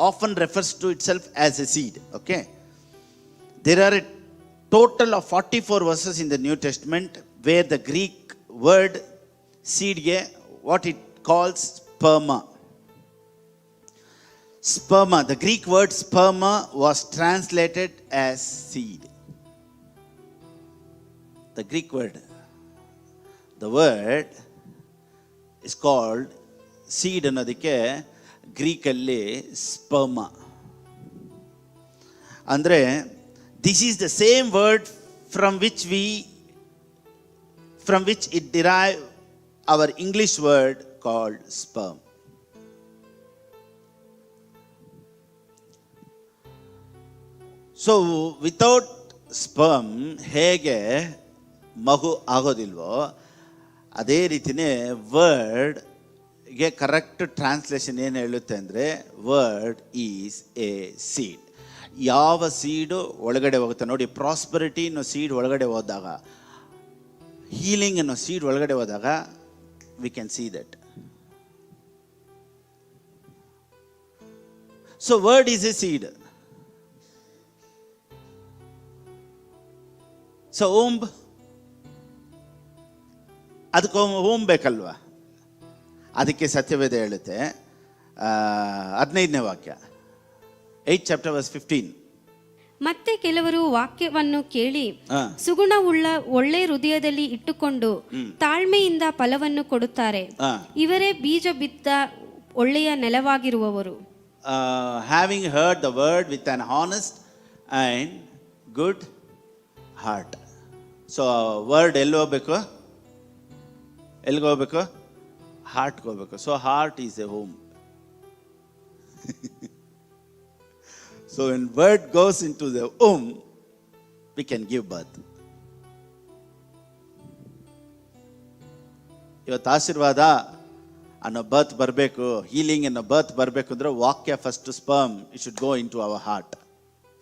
often refers to itself as a seed. Okay, there are a total of 44 verses in the New Testament where the Greek word seedಗೆ what it calls sperma. The Greek word sperma was translated as seed. The Greek word, the word is called seed ಅನ್ನೋದಕ್ಕೆ ಗ್ರೀಕಲ್ಲಿ ಸ್ಪರ್ಮ. ಅಂದರೆ this is the same word from which it derive our English word called sperm. So without sperm ಹೇಗೆ ಮಗು ಆಗೋದಿಲ್ವೋ ಅದೇ ರೀತಿಯೇ ವರ್ಡ್ಗೆ correct translation ಏನು ಹೇಳುತ್ತೆ ಅಂದರೆ word is A seed. ಯಾವ ಸೀಡು ಒಳಗಡೆ ಹೋಗುತ್ತೆ ನೋಡಿ, ಪ್ರಾಸ್ಪರಿಟಿ ಅನ್ನೋ ಸೀಡ್ ಒಳಗಡೆ ಹೋದಾಗ, ಹೀಲಿಂಗ್ ಅನ್ನೋ ಸೀಡ್ ಒಳಗಡೆ ಹೋದಾಗ we can see that. So word is a seed. So womb, ಅದಕ್ಕೆ womb ಬೇಕಲ್ವಾ? ಅದಕ್ಕೆ ಸತ್ಯವೇದ ಹೇಳುತ್ತೆ 15ನೇ ವಾಕ್ಯ, 8th chapter verse 15. ಮತ್ತೆ ಕೆಲವರು ವಾಕ್ಯವನ್ನು ಕೇಳಿ ಸುಗುಣವುಳ್ಳ ಒಳ್ಳೆ ಹೃದಯದಲ್ಲಿ ಇಟ್ಟುಕೊಂಡು ತಾಳ್ಮೆಯಿಂದ ಫಲವನ್ನು ಕೊಡುತ್ತಾರೆ. ಇವರೇ ಬೀಜ ಬಿತ್ತ ಒಳ್ಳೆಯ ನೆಲವಾಗಿರುವವರು. Having heard the word with an honest and good heart. So word ಎಲ್ಲಿ ಹೋಗ್ಬೇಕು? ಎಲ್ಲಿಗೆ ಹೋಗ್ಬೇಕು? ಹಾರ್ಟ್ಗೆ ಹೋಗ್ಬೇಕು. So heart is a home. So when word goes into the womb, we can give birth. ಇವತ್ತು ಆಶೀರ್ವಾದ ಅನ್ನೋ ಬರ್ತ್ ಬರಬೇಕು, ಹೀಲಿಂಗ್ ಅನ್ನೋ ಬರ್ತ್ ಬರಬೇಕು ಅಂದರೆ ವಾಕ್ಯ first sperm it should go into our heart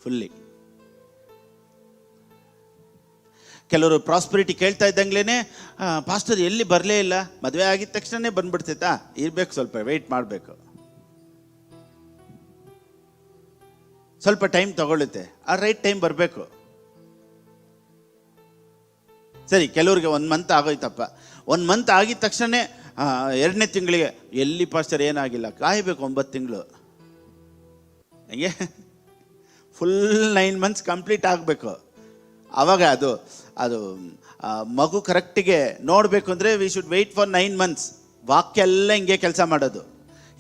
fully. ಕೆಲವರು ಪ್ರಾಸ್ಪರಿಟಿ ಕೇಳ್ತಾ ಇದ್ದಂಗ್ಲೇ ಪಾಸ್ಟರ್ ಎಲ್ಲಿ ಬರಲೇ ಇಲ್ಲ, ಮದುವೆ ಆಗಿದ ತಕ್ಷಣನೇ ಬಂದ್ಬಿಡ್ತೈತಾ? ಇರ್ಬೇಕು, ಸ್ವಲ್ಪ ವೆಯ್ಟ್ ಮಾಡಬೇಕು, ಸ್ವಲ್ಪ ಟೈಮ್ ತಗೊಳ್ಳುತ್ತೆ, ಆ ರೈಟ್ ಟೈಮ್ ಬರಬೇಕು. ಸರಿ, ಕೆಲವ್ರಿಗೆ 1 ಮಂತ್ ಆಗೋಯ್ತಪ್ಪ, 1 ಮಂತ್ ಆಗಿದ ತಕ್ಷಣ 2ನೇ ತಿಂಗಳಿಗೆ ಎಲ್ಲಿ ಪಾಸ್ಟರ್ ಏನಾಗಿಲ್ಲ, ಕಾಯಬೇಕು 9 ತಿಂಗಳು. ಹಂಗೆ ಫುಲ್ 9 ಮಂತ್ಸ್ ಕಂಪ್ಲೀಟ್ ಆಗಬೇಕು. ಆವಾಗ ಅದು ಮಗು ಕರೆಕ್ಟಿಗೆ ನೋಡಬೇಕು ಅಂದರೆ we should wait for 9 months. ವಾಕ್ಯ ಎಲ್ಲ ಹಿಂಗೆ ಕೆಲಸ ಮಾಡೋದು.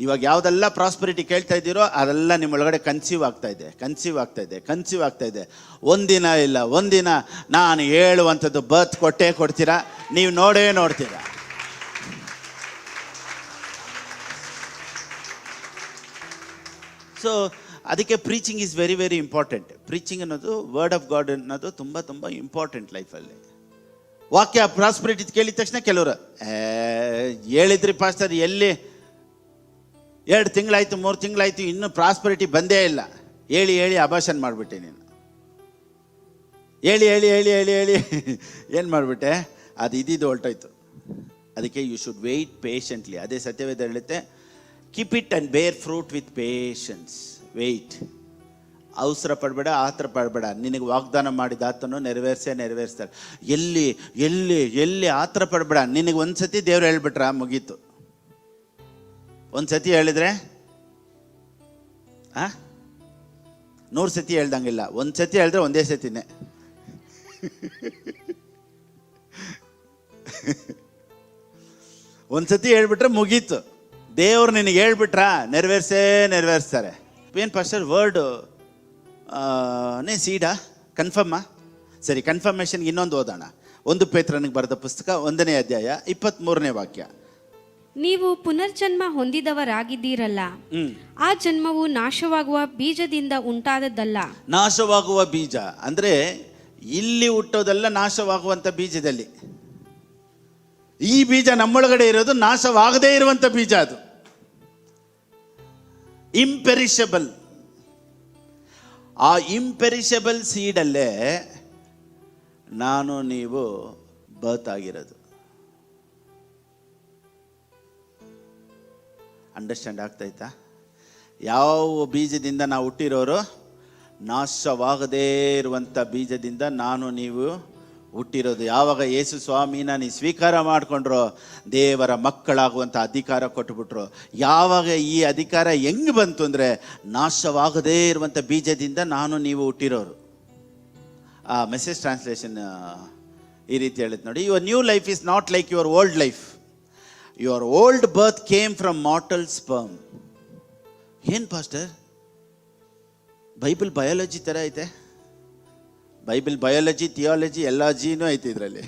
ಇವಾಗ ಯಾವುದೆಲ್ಲ ಪ್ರಾಸ್ಪರಿಟಿ ಕೇಳ್ತಾ ಇದ್ದೀರೋ ಅದೆಲ್ಲ ನಿಮ್ಮೊಳಗಡೆ ಕನ್ಸೀವ್ ಆಗ್ತಾ ಇದೆ. ಒಂದಿನ ಇಲ್ಲ ಒಂದಿನ ನಾನು ಹೇಳುವಂಥದ್ದು ಬರ್ತ್ ಕೊಡ್ತೀರಾ, ನೀವು ನೋಡ್ತೀರಾ. ಸೊ ಅದಕ್ಕೆ preaching is very very important. Preaching ಅನ್ನೋದು, ವರ್ಡ್ ಆಫ್ ಗಾಡ್ ಅನ್ನೋದು ತುಂಬ ತುಂಬ ಇಂಪಾರ್ಟೆಂಟ್ ಲೈಫಲ್ಲಿ. ವಾಕ್ಯ ಪ್ರಾಸ್ಪರಿಟಿ ಕೇಳಿದ ತಕ್ಷಣ ಕೆಲವರು ಹೇಳಿದ್ರಿ ಪಾಸ್ಟರ್, ಎಲ್ಲಿ 2 ತಿಂಗಳಾಯ್ತು 3 ತಿಂಗಳಾಯ್ತು ಇನ್ನೂ ಪ್ರಾಸ್ಪರಿಟಿ ಬಂದೇ ಇಲ್ಲ, ಹೇಳಿ ಅಭಾಷಣ ಮಾಡಿಬಿಟ್ಟೆ ನೀನು, ಹೇಳಿ ಏನು ಮಾಡಿಬಿಟ್ಟೆ, ಅದು ಇದ್ದಿದ್ದು ಹೊಲ್ಟೋಯ್ತು. ಅದಕ್ಕೆ ಯು ಶುಡ್ ವೆಯ್ಟ್ ಪೇಷಂಟ್ಲಿ. ಅದೇ ಸತ್ಯವೇದ ಹೇಳುತ್ತೆ, ಕೀಪ್ ಇಟ್ ಆ್ಯಂಡ್ ಬೇರ್ ಫ್ರೂಟ್ ವಿತ್ ಪೇಷನ್ಸ್. ವೆಯ್ಟ್, ಅವಸರ ಪಡಬೇಡ, ಆತರ ಪಡಬೇಡ. ನಿನಗೆ ವಾಗ್ದಾನ ಮಾಡಿದ ಆತನು ನೆರವೇರಿಸ್ತಾರೆ. ಎಲ್ಲಿ ಆತರ ಪಡಬೇಡ. ನಿನಗೆ ಒಂದ್ಸತಿ ದೇವ್ರು ಹೇಳ್ಬಿಟ್ರ ಮುಗೀತು. ಒಂದ್ಸತಿ ಹೇಳಿದ್ರೆ 100 ಸತಿ ಹೇಳ್ದಂಗಿಲ್ಲ. ಒಂದ್ಸತಿ ಹೇಳಿದ್ರೆ ಒಂದೇ ಸತಿನೇ. ಒಂದ್ಸತಿ ಹೇಳ್ಬಿಟ್ರೆ ಮುಗೀತು. ದೇವ್ರು ನಿನಗೆ ಹೇಳ್ಬಿಟ್ರ ನೆರವೇರಿಸ್ತಾರೆ. ಏನು ಪಾಸ್ಟರ್ ವರ್ಡು ನೇ ಸೀಡಾ ಕನ್ಫರ್ಮಾ? ಸರಿ, ಕನ್ಫರ್ಮೇಷನ್ಗೆ ಇನ್ನೊಂದು ಓದೋಣ. 1 ಪೇತ್ರನಿಗೆ ಬರೆದ ಪುಸ್ತಕ 1ನೇ ಅಧ್ಯಾಯ 23ನೇ ವಾಕ್ಯ. ನೀವು ಪುನರ್ಜನ್ಮ ಹೊಂದಿದವರಾಗಿದ್ದೀರಲ್ಲ, ಆ ಜನ್ಮವು ನಾಶವಾಗುವ ಬೀಜದಿಂದ ಉಂಟಾದದ್ದಲ್ಲ. ನಾಶವಾಗುವ ಬೀಜ ಅಂದ್ರೆ ಇಲ್ಲಿ ಹುಟ್ಟೋದೆಲ್ಲ ನಾಶವಾಗುವಂತ ಬೀಜದಲ್ಲಿ. ಈ ಬೀಜ ನಮ್ಮೊಳಗಡೆ ಇರೋದು ನಾಶವಾಗದೇ ಇರುವಂತ ಬೀಜ. ಅದು ಇಂಪೆರಿಷಬಲ್. ಆ ಇಂಪೆರಿಷಬಲ್ ಸೀಡಲ್ಲೇ ನಾನು ನೀವು ಬರ್ತ್ ಆಗಿರೋದು. ಅಂಡರ್ಸ್ಟ್ಯಾಂಡ್ ಆಗ್ತಾಯ್ತಾ? ಯಾವ ಬೀಜದಿಂದ ನಾವು ಹುಟ್ಟಿರೋರು? ನಾಶವಾಗದೇ ಇರುವಂಥ ಬೀಜದಿಂದ ನಾನು ನೀವು ಹುಟ್ಟಿರೋದು. ಯಾವಾಗ ಯೇಸು ಸ್ವಾಮಿನ ನೀವು ಸ್ವೀಕಾರ ಮಾಡಿಕೊಂಡ್ರೋ ದೇವರ ಮಕ್ಕಳಾಗುವಂಥ ಅಧಿಕಾರ ಕೊಟ್ಬಿಟ್ರು. ಯಾವಾಗ ಈ ಅಧಿಕಾರ ಹೆಂಗೆ ಬಂತು ಅಂದರೆ ನಾಶವಾಗದೇ ಇರುವಂಥ ಬೀಜದಿಂದ ನಾನು ನೀವು ಹುಟ್ಟಿರೋರು. ಆ ಮೆಸೇಜ್ ಟ್ರಾನ್ಸ್ಲೇಷನ್ ಈ ರೀತಿ ಹೇಳುತ್ತೆ ನೋಡಿ, your new life is not like your old life. Your old birth came from mortal sperm. ಏನು ಪಾಸ್ಟರ್, ಬೈಬಲ್ ಬಯಾಲಜಿ ಥರ ಐತೆ? ಬೈಬಲ್ ಬಯಾಲಜಿ, ಥಿಯಾಲಜಿ ಎಲ್ಲ ಜೀನೂ ಐತೆ ಇದರಲ್ಲಿ.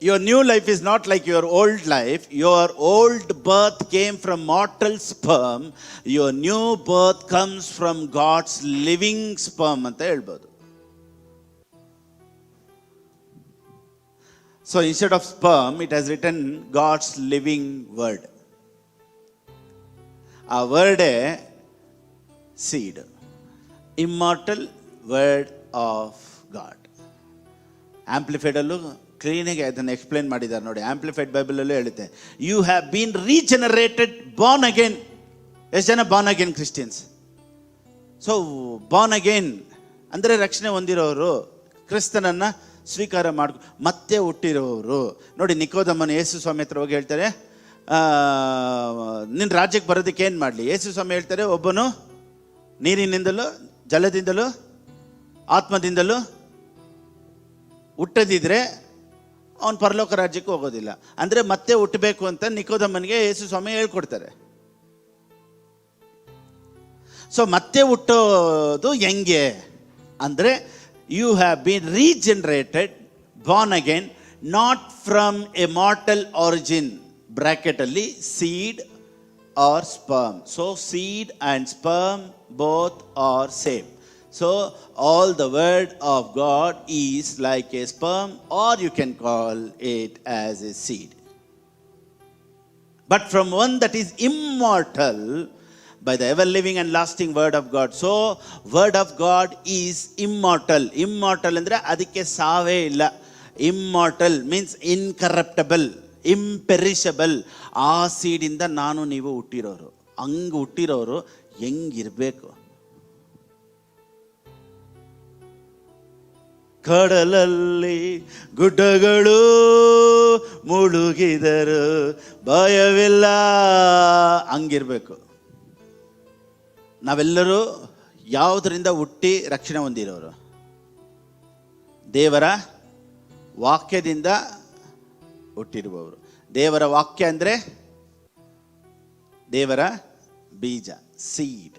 Your new life is not like your old life. Your old birth came from mortal sperm. Your new birth comes from God's living sperm ಅಂತ ಹೇಳ್ಬೋದು. So instead of sperm, it has written God's living word. ಆ ವರ್ಡೇ seed. Immortal word of God. Amplified ಅಲ್ಲೂ ಕ್ಲೀನಾಗಿ ಅದನ್ನು explain ಮಾಡಿದ್ದಾರೆ ನೋಡಿ. Amplified ಬೈಬಲಲ್ಲೂ ಹೇಳುತ್ತೆ, you have been regenerated, born again. ಎಷ್ಟು ಜನ born again Christians? So born again ಅಂದರೆ ರಕ್ಷಣೆ ಹೊಂದಿರೋರು, ಕ್ರಿಸ್ತನನ್ನು ಸ್ವೀಕಾರ ಮಾಡ್ಕೊ ಮತ್ತೆ ಹುಟ್ಟಿರೋರು. ನೋಡಿ, ನಿಕೋದಮ್ಮನ ಯೇಸು ಸ್ವಾಮಿ ಹತ್ರ ಹೋಗಿ ಹೇಳ್ತಾರೆ, ನಿನ್ನ ರಾಜ್ಯಕ್ಕೆ ಬರೋದಕ್ಕೆ ಏನು ಮಾಡಲಿ? ಯೇಸು ಸ್ವಾಮಿ ಹೇಳ್ತಾರೆ, ಒಬ್ಬನು ನೀರಿನಿಂದಲೂ ಜಲದಿಂದಲೂ ಆತ್ಮದಿಂದಲೂ ಹುಟ್ಟದಿದ್ರೆ ಅವನು ಪರಲೋಕ ರಾಜ್ಯಕ್ಕೆ ಹೋಗೋದಿಲ್ಲ. ಅಂದರೆ ಮತ್ತೆ ಹುಟ್ಟಬೇಕು ಅಂತ ನಿಕೋದಮ್ಮನಿಗೆ ಯೇಸು ಸ್ವಾಮಿ ಹೇಳ್ಕೊಡ್ತಾರೆ. ಸೊ ಮತ್ತೆ ಹುಟ್ಟೋದು ಹೆಂಗೆ ಅಂದರೆ, you have been regenerated, born again, not from a mortal origin, ಬ್ರ್ಯಾಕೆಟಲ್ಲಿ seed or sperm. So seed and sperm both are same. So all the word of God is like a sperm, or you can call it as a seed. But from one that is immortal by the ever living and lasting word of God. So word of God is immortal. Immortal andre adike saave illa. Immortal means incorruptible, imperishable. ಆ ಸೀಡಿಂದ ನಾನು ನೀವು ಹುಟ್ಟಿರೋರು. ಹಂಗೆ ಹುಟ್ಟಿರೋರು ಹೆಂಗಿರಬೇಕು? ಕಡಲಲ್ಲಿ ಗುಡ್ಡಗಳು ಮುಳುಗಿದರು ಭಯವಿಲ್ಲ, ಹಂಗಿರ್ಬೇಕು. ನಾವೆಲ್ಲರೂ ಯಾವುದರಿಂದ ಹುಟ್ಟಿ ರಕ್ಷಣೆ ಹೊಂದಿರೋರು? ದೇವರ ವಾಕ್ಯದಿಂದ ಹುಟ್ಟಿರುವವರು. ದೇವರ ವಾಕ್ಯ ಅಂದರೆ ದೇವರ ಬೀಜ, ಸೀಡ್.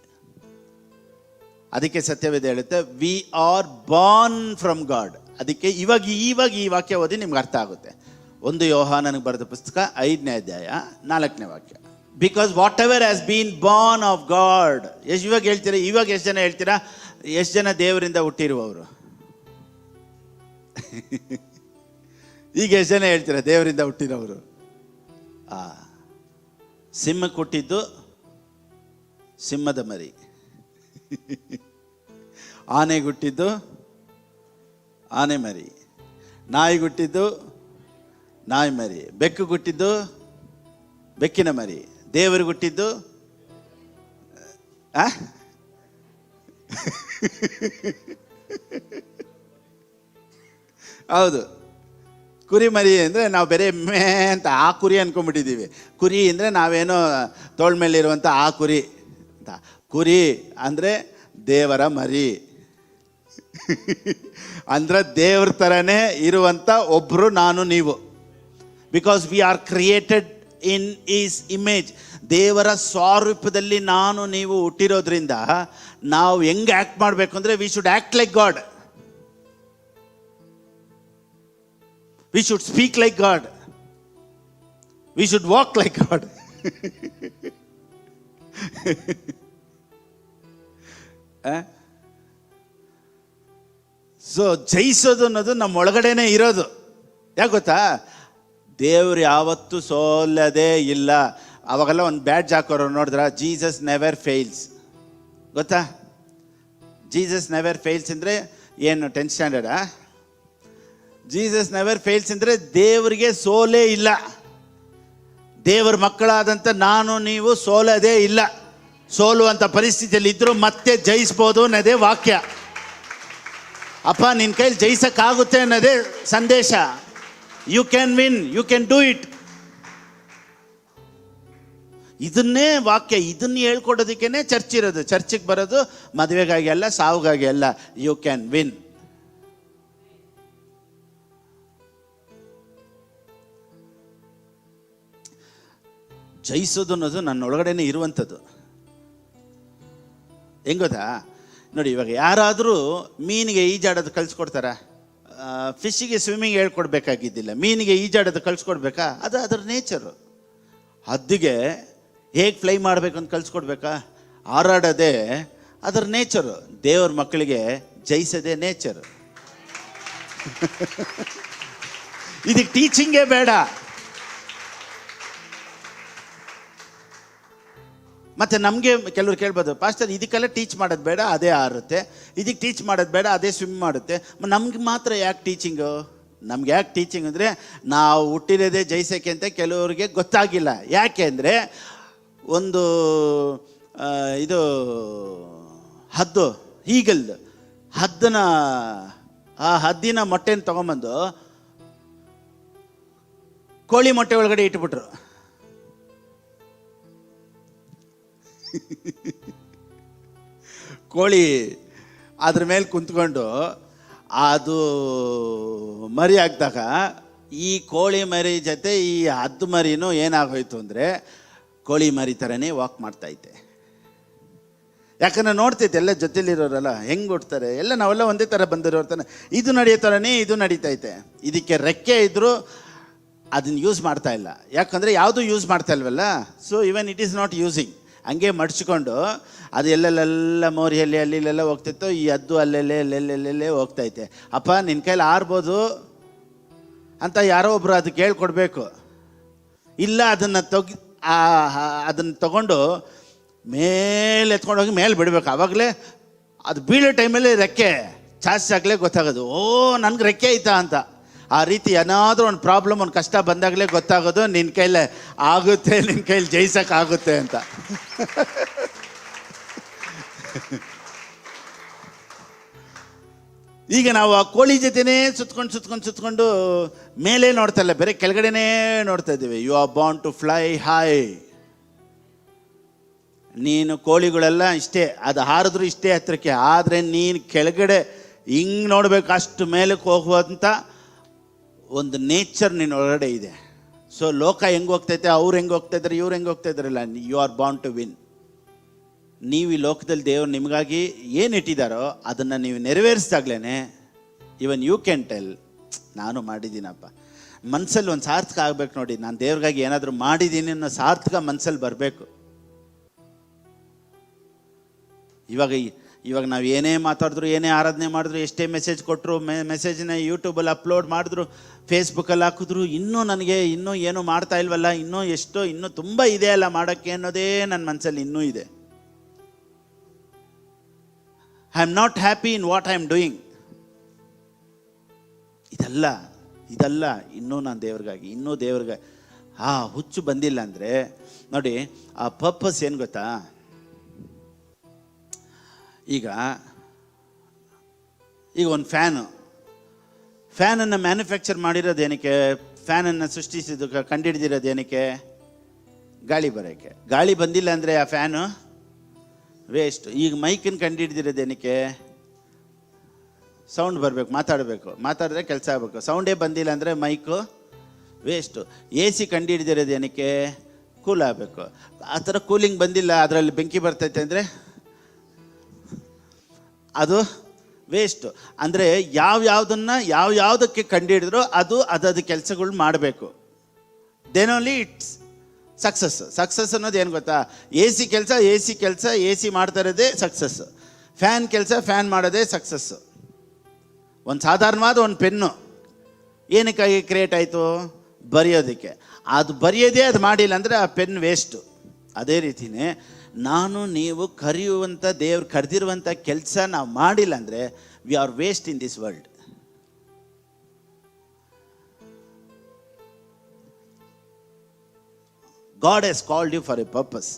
ಅದಕ್ಕೆ ಸತ್ಯವೇದ ಹೇಳುತ್ತೆ, we are born from god. ಅದಕ್ಕೆ ಇವಾಗ ಈ ವಾಕ್ಯ ಓದಿ ನಿಮ್ಗೆ ಅರ್ಥ ಆಗುತ್ತೆ. 1 ಯೋಹಾನನಿಗೆ ಬರೆದ ಪುಸ್ತಕ 5ನೇ ಅಧ್ಯಾಯ 4ನೇ ವಾಕ್ಯ. Because what ever has been Born of god. ಇವಾಗ ಹೇಳ್ತೀರಾ? ಇವಾಗ ಎಷ್ಟು ಜನ ಹೇಳ್ತೀರಾ? ಎಷ್ಟು ಜನ ದೇವರಿಂದ ಹುಟ್ಟಿರುವವರು? ಈಗ ಎಷ್ಟು ಜನ ಹೇಳ್ತೀರಾ ದೇವರಿಂದ ಹುಟ್ಟಿರೋರು? ಸಿಂಹಕ್ಕೆ ಹುಟ್ಟಿದ್ದು ಸಿಂಹದ ಮರಿ, ಆನೆಗುಟ್ಟಿದ್ದು ಆನೆ ಮರಿ, ನಾಯಿಗುಟ್ಟಿದ್ದು ನಾಯಿ ಮರಿ, ಬೆಕ್ಕು ಗುಟ್ಟಿದ್ದು ಬೆಕ್ಕಿನ ಮರಿ, ದೇವರು ಗುಟ್ಟಿದ್ದು ಹೌದು. ಕುರಿ ಮರಿ ಅಂದರೆ ನಾವು ಬೇರೆ ಮೇ ಅಂತ ಆ ಕುರಿ ಅಂದ್ಕೊಂಡ್ಬಿಟ್ಟಿದ್ದೀವಿ. ಕುರಿ ಅಂದರೆ ನಾವೇನೋ ತೋಳ ಮೇಲಿರುವಂಥ ಆ ಕುರಿ ಅಂತ. ಕುರಿ ಅಂದರೆ ದೇವರ ಮರಿ. ಅಂದ್ರೆ ದೇವ್ರ ಥರನೇ ಇರುವಂಥ ಒಬ್ಬರು ನಾನು ನೀವು. Because we are created in is image. ದೇವರ ಸ್ವರೂಪದಲ್ಲಿ ನಾನು ನೀವು ಹುಟ್ಟಿರೋದ್ರಿಂದ ನಾವು ಹೆಂಗೆ ಆ್ಯಕ್ಟ್ ಮಾಡಬೇಕು ಅಂದರೆ, we should act like God, we should speak like God, we should walk like God. So ಜಯಿಸೋದು ಅನ್ನೋದು ನಮ್ಮ ಒಳಗಡೆನೇ ಇರೋದು. ಯಾಕೆ ಗೊತ್ತಾ? ದೇವ್ರು ಯಾವತ್ತೂ ಸೋಲದೇ ಇಲ್ಲ. ಅವಾಗೆಲ್ಲ ಒಂದು ಬ್ಯಾಡ್ಜ್ ಹಾಕೋರು ನೋಡಿದ್ರ, ಜೀಸಸ್ ನೆವರ್ ಫೇಲ್ಸ್. ಗೊತ್ತಾ? ಜೀಸಸ್ ನೆವರ್ ಫೇಲ್ಸ್ ಅಂದರೆ ಏನು? 10th ಸ್ಟ್ಯಾಂಡರ್ಡಾ? ಜೀಸಸ್ ನೆವರ್ ಫೇಲ್ಸ್ ಅಂದರೆ ದೇವರಿಗೆ ಸೋಲೇ ಇಲ್ಲ. ದೇವರ ಮಕ್ಕಳಾದಂಥ ನಾನು ನೀವು ಸೋಲದೇ ಇಲ್ಲ. ಸೋಲುವಂಥ ಪರಿಸ್ಥಿತಿಯಲ್ಲಿ ಇದ್ದರೂ ಮತ್ತೆ ಜಯಿಸ್ಬೋದು ಅನ್ನೋದೇ ವಾಕ್ಯ. ಅಪ್ಪ ನಿನ್ನ ಕೈಲಿ ಜಯಿಸಕ್ಕಾಗುತ್ತೆ ಅನ್ನೋದೇ ಸಂದೇಶ. You can win, you can do it. ಇದನ್ನೇ ವಾಕ್ಯ, ಇದನ್ನು ಹೇಳ್ಕೊಡೋದಕ್ಕೇ ಚರ್ಚ್ ಇರೋದು. ಚರ್ಚಿಗೆ ಬರೋದು ಮದುವೆಗಾಗಿ ಅಲ್ಲ, ಸಾವುಗಾಗಿ ಅಲ್ಲ. You can win. ಜಯಿಸೋದು ಅನ್ನೋದು ನನ್ನ ಒಳಗಡೆನೇ ಇರುವಂಥದ್ದು. ಹೆಂಗ್ ಗೊತ್ತಾ ನೋಡಿ, ಇವಾಗ ಯಾರಾದರೂ ಮೀನಿಗೆ ಈಜಾಡೋದು ಕಲಿಸ್ಕೊಡ್ತಾರ? ಫಿಶ್ಶಿಗೆ ಸ್ವಿಮ್ಮಿಂಗ್ ಹೇಳ್ಕೊಡ್ಬೇಕಾಗಿದ್ದಿಲ್ಲ, ಮೀನಿಗೆ ಈಜಾಡೋದು ಕಲಿಸ್ಕೊಡ್ಬೇಕಾ? ಅದು ಅದರ ನೇಚರು. ಹದ್ದಿಗೆ ಹೇಗೆ ಫ್ಲೈ ಮಾಡಬೇಕು ಅಂತ ಕಲಿಸ್ಕೊಡ್ಬೇಕಾ? ಹಾರಾಡೋದೇ ಅದರ ನೇಚರು. ದೇವ್ರ ಮಕ್ಕಳಿಗೆ ಜಯಿಸೋದೇ ನೇಚರು. ಇದಕ್ಕೆ ಟೀಚಿಂಗೇ ಬೇಡ. ಮತ್ತು ನಮಗೆ ಕೆಲವ್ರು ಕೇಳ್ಬೋದು, ಪಾಸ್ಟರ್ ಇದಕ್ಕೆಲ್ಲ ಟೀಚ್ ಮಾಡೋದು ಬೇಡ, ಅದೇ ಆರುತ್ತೆ, ಇದಕ್ಕೆ ಟೀಚ್ ಮಾಡೋದು ಬೇಡ, ಅದೇ ಸ್ವಿಮ್ ಮಾಡುತ್ತೆ, ನಮ್ಗೆ ಮಾತ್ರ ಯಾಕೆ ಟೀಚಿಂಗು? ನಮ್ಗೆ ಯಾಕೆ ಟೀಚಿಂಗ್ ಅಂದರೆ ನಾವು ಹುಟ್ಟಿರೋದೇ ಜಯಿಸೋಕ್ಕೆ ಅಂತ ಕೆಲವ್ರಿಗೆ ಗೊತ್ತಾಗಿಲ್ಲ. ಯಾಕೆ ಅಂದರೆ ಒಂದು ಇದು ಹದ್ದು, ಈಗಲ್ದು ಹದ್ದಿನ ಮೊಟ್ಟೆನ ತೊಗೊಂಬಂದು ಕೋಳಿ ಮೊಟ್ಟೆ ಒಳಗಡೆ ಇಟ್ಬಿಟ್ರು. ಕೋಳಿ ಅದ್ರ ಮೇಲೆ ಕುಂತ್ಕೊಂಡು ಅದು ಮರಿ ಹಾಕಿದಾಗ ಈ ಕೋಳಿ ಮರಿ ಜೊತೆ ಈ ಹದ್ದು ಮರಿನೂ ಏನಾಗೋಯ್ತು ಅಂದರೆ ಕೋಳಿ ಮರಿ ಥರನೇ ವಾಕ್ ಮಾಡ್ತೈತೆ. ಯಾಕಂದ್ರೆ ನೋಡ್ತೈತೆ ಎಲ್ಲ ಜೊತೆಲಿರೋರಲ್ಲ ಹೆಂಗೆ ಹುಡ್ತಾರೆ, ಎಲ್ಲ ನಾವೆಲ್ಲ ಒಂದೇ ಥರ ಬಂದಿರೋರು ತಾನೆ. ಇದು ನಡೆಯೋ ಥರನೇ ಇದು ನಡೀತೈತೆ. ಇದಕ್ಕೆ ರೆಕ್ಕೆ ಇದ್ದರೂ ಅದನ್ನು ಯೂಸ್ ಮಾಡ್ತಾ ಇಲ್ಲ, ಯಾಕಂದರೆ ಯಾವುದೂ ಯೂಸ್ ಮಾಡ್ತಾ ಇಲ್ವಲ್ಲ. So even it is not using. ಹಂಗೆ ಮಡ್ಚಿಕೊಂಡು ಅದು ಎಲ್ಲೆಲ್ಲೆಲ್ಲ ಮೋರಿಯಲ್ಲಿ ಅಲ್ಲಿಲ್ಲೆಲ್ಲ ಹೋಗ್ತಿತ್ತು, ಈ ಹದ್ದು ಅಲ್ಲೆಲ್ಲೇ ಹೋಗ್ತೈತೆ. ಅಪ್ಪ ನಿನ್ನ ಕೈಲಿ ಆರ್ಬೋದು ಅಂತ ಯಾರೋ ಒಬ್ರು ಅದಕ್ಕೆ ಹೇಳ್ಕೊಡ್ಬೇಕು. ಇಲ್ಲ ಅದನ್ನು ತಗೊಂಡು ಮೇಲೆ ಎತ್ಕೊಂಡೋಗಿ ಮೇಲೆ ಬಿಡಬೇಕು. ಆವಾಗಲೇ ಅದು ಬೀಳೋ ಟೈಮಲ್ಲಿ ರೆಕ್ಕೆ ಚಾರ್ಜ್ ಆಗಲೇ ಗೊತ್ತಾಗೋದು, ಓ ನನಗೆ ರೆಕ್ಕೆ ಐತಾ ಅಂತ. ಆ ರೀತಿ ಏನಾದರೂ ಒಂದು ಪ್ರಾಬ್ಲಮ್, ಒಂದು ಕಷ್ಟ ಬಂದಾಗಲೇ ಗೊತ್ತಾಗೋದು ನಿನ್ನ ಕೈಲೇ ಆಗುತ್ತೆ, ನಿನ್ನ ಕೈಲಿ ಜಯಿಸೋಕ್ಕಾಗುತ್ತೆ ಅಂತ. ಈಗ ನಾವು ಆ ಕೋಳಿ ಜೊತೆನೇ ಸುತ್ಕೊಂಡು ಮೇಲೆ ನೋಡ್ತಾ ಇಲ್ಲ, ಬೇರೆ ಕೆಳಗಡೆನೇ ನೋಡ್ತಾ ಇದ್ದೀವಿ. You are born to fly high. ನೀನು ಕೋಳಿಗಳೆಲ್ಲ ಇಷ್ಟೇ, ಅದು ಹಾರಿದ್ರು ಇಷ್ಟೇ ಹತ್ರಕ್ಕೆ, ಆದರೆ ನೀನು ಕೆಳಗಡೆ ಹಿಂಗೆ ನೋಡ್ಬೇಕು, ಅಷ್ಟು ಮೇಲಕ್ಕೆ ಹೋಗುವಂಥ ಒಂದು ನೇಚರ್ ನಿನ್ನ ಒಳಗಡೆ ಇದೆ. ಸೊ ಲೋಕ ಹೆಂಗೆ ಹೋಗ್ತೈತೆ, ಅವ್ರು ಹೆಂಗೆ ಹೋಗ್ತಾಯಿದ್ದಾರೆ, ಇವ್ರು ಹೆಂಗೆ ಹೋಗ್ತಾ ಇದ್ದಾರಲ್ಲ, you are born to win. ನೀವು ಈ ಲೋಕದಲ್ಲಿ ದೇವರು ನಿಮಗಾಗಿ ಏನು ಇಟ್ಟಿದ್ದಾರೋ ಅದನ್ನು ನೀವು ನೆರವೇರಿಸಿದಾಗ್ಲೇ ಇವನ್ ಯು ಕ್ಯಾನ್ ಟೆಲ್, ನಾನು ಮಾಡಿದ್ದೀನಪ್ಪ. ಮನಸ್ಸಲ್ಲಿ ಒಂದು ಸಾರ್ಥಕ ಆಗ್ಬೇಕು ನೋಡಿ, ನಾನು ದೇವ್ರಿಗಾಗಿ ಏನಾದರೂ ಮಾಡಿದ್ದೀನಿ ಅನ್ನೋ ಸಾರ್ಥಕ ಮನಸ್ಸಲ್ಲಿ ಬರಬೇಕು. ಇವಾಗ ನಾವು ಏನೇ ಮಾತಾಡಿದ್ರು, ಏನೇ ಆರಾಧನೆ ಮಾಡಿದ್ರು, ಎಷ್ಟೇ ಮೆಸೇಜ್ ಕೊಟ್ಟರು, ಮೆಸೇಜನ್ನ ಯೂಟ್ಯೂಬಲ್ಲಿ ಅಪ್ಲೋಡ್ ಮಾಡಿದ್ರು, ಫೇಸ್ಬುಕ್ಕಲ್ಲಿ ಹಾಕಿದ್ರು, ಇನ್ನೂ ನನಗೆ ಇನ್ನೂ ಏನೂ ಮಾಡ್ತಾ ಇಲ್ವಲ್ಲ, ಇನ್ನೂ ತುಂಬ ಇದೆ ಅಲ್ಲ ಮಾಡೋಕ್ಕೆ ಅನ್ನೋದೇ ನನ್ನ ಮನಸ್ಸಲ್ಲಿ ಇನ್ನೂ ಇದೆ. I am not happy in what I am doing. ಇದಲ್ಲ ಇನ್ನೂ ನಾನು ದೇವ್ರಿಗಾಗಿ, ಇನ್ನೂ ದೇವ್ರಿಗಾಗಿ ಹುಚ್ಚು ಬಂದಿಲ್ಲ ಅಂದರೆ ನೋಡಿ, ಆ ಪರ್ಪಸ್ ಏನು ಗೊತ್ತಾ? ಈಗ ಒಂದು ಫ್ಯಾನನ್ನು ಮ್ಯಾನುಫ್ಯಾಕ್ಚರ್ ಮಾಡಿರೋದು ಏನಕ್ಕೆ? ಫ್ಯಾನನ್ನು ಸೃಷ್ಟಿಸಿದ್ದು ಕಂಡುಹಿಡಿದಿರೋದು ಏನಕ್ಕೆ? ಗಾಳಿ ಬರೋಕ್ಕೆ. ಗಾಳಿ ಬಂದಿಲ್ಲ ಅಂದರೆ ಆ ಫ್ಯಾನು ವೇಸ್ಟ್. ಈಗ ಮೈಕನ್ನು ಕಂಡುಹಿಡಿದಿರೋದು ಏನಕ್ಕೆ? ಸೌಂಡ್ ಬರಬೇಕು, ಮಾತಾಡಿದ್ರೆ ಕೆಲಸ ಆಗಬೇಕು. ಸೌಂಡೇ ಬಂದಿಲ್ಲ ಅಂದರೆ ಮೈಕು ವೇಸ್ಟು. ಎ ಸಿ ಕಂಡುಹಿಡಿದಿರೋದು ಏನಕ್ಕೆ? ಕೂಲ್ ಆಗಬೇಕು. ಆ ಥರ ಕೂಲಿಂಗ್ ಬಂದಿಲ್ಲ, ಅದರಲ್ಲಿ ಬೆಂಕಿ ಬರ್ತೈತೆ ಅಂದರೆ ಅದು ವೇಸ್ಟು. ಅಂದರೆ ಯಾವುದಕ್ಕೆ ಕಂಡುಹಿಡಿದ್ರೋ ಅದು ಕೆಲಸಗಳು ಮಾಡಬೇಕು. ದೆನ್ ಓನ್ಲಿ ಇಟ್ಸ್ ಸಕ್ಸಸ್ ಅನ್ನೋದು ಏನು ಗೊತ್ತಾ? ಎ ಸಿ ಮಾಡ್ತಾ ಇರೋದೇ ಸಕ್ಸಸ್ಸು. ಫ್ಯಾನ್ ಮಾಡೋದೇ ಸಕ್ಸಸ್ಸು. ಒಂದು ಸಾಧಾರಣವಾದ ಒಂದು ಪೆನ್ನು ಏನಕ್ಕಾಗಿ ಕ್ರಿಯೇಟ್ ಆಯಿತು? ಬರೆಯೋದಕ್ಕೆ. ಅದು ಬರೆಯೋದೇ ಅದು ಮಾಡಿಲ್ಲ ಅಂದರೆ ಆ ಪೆನ್ ವೇಸ್ಟು. ಅದೇ ರೀತಿಯೇ ನೀವು ದೇವ್ರು ಕರೆದಿರುವಂಥ ಕೆಲಸ ನಾವು ಮಾಡಿಲ್ಲ ಅಂದರೆ we are waste in this world. God has called you for a purpose.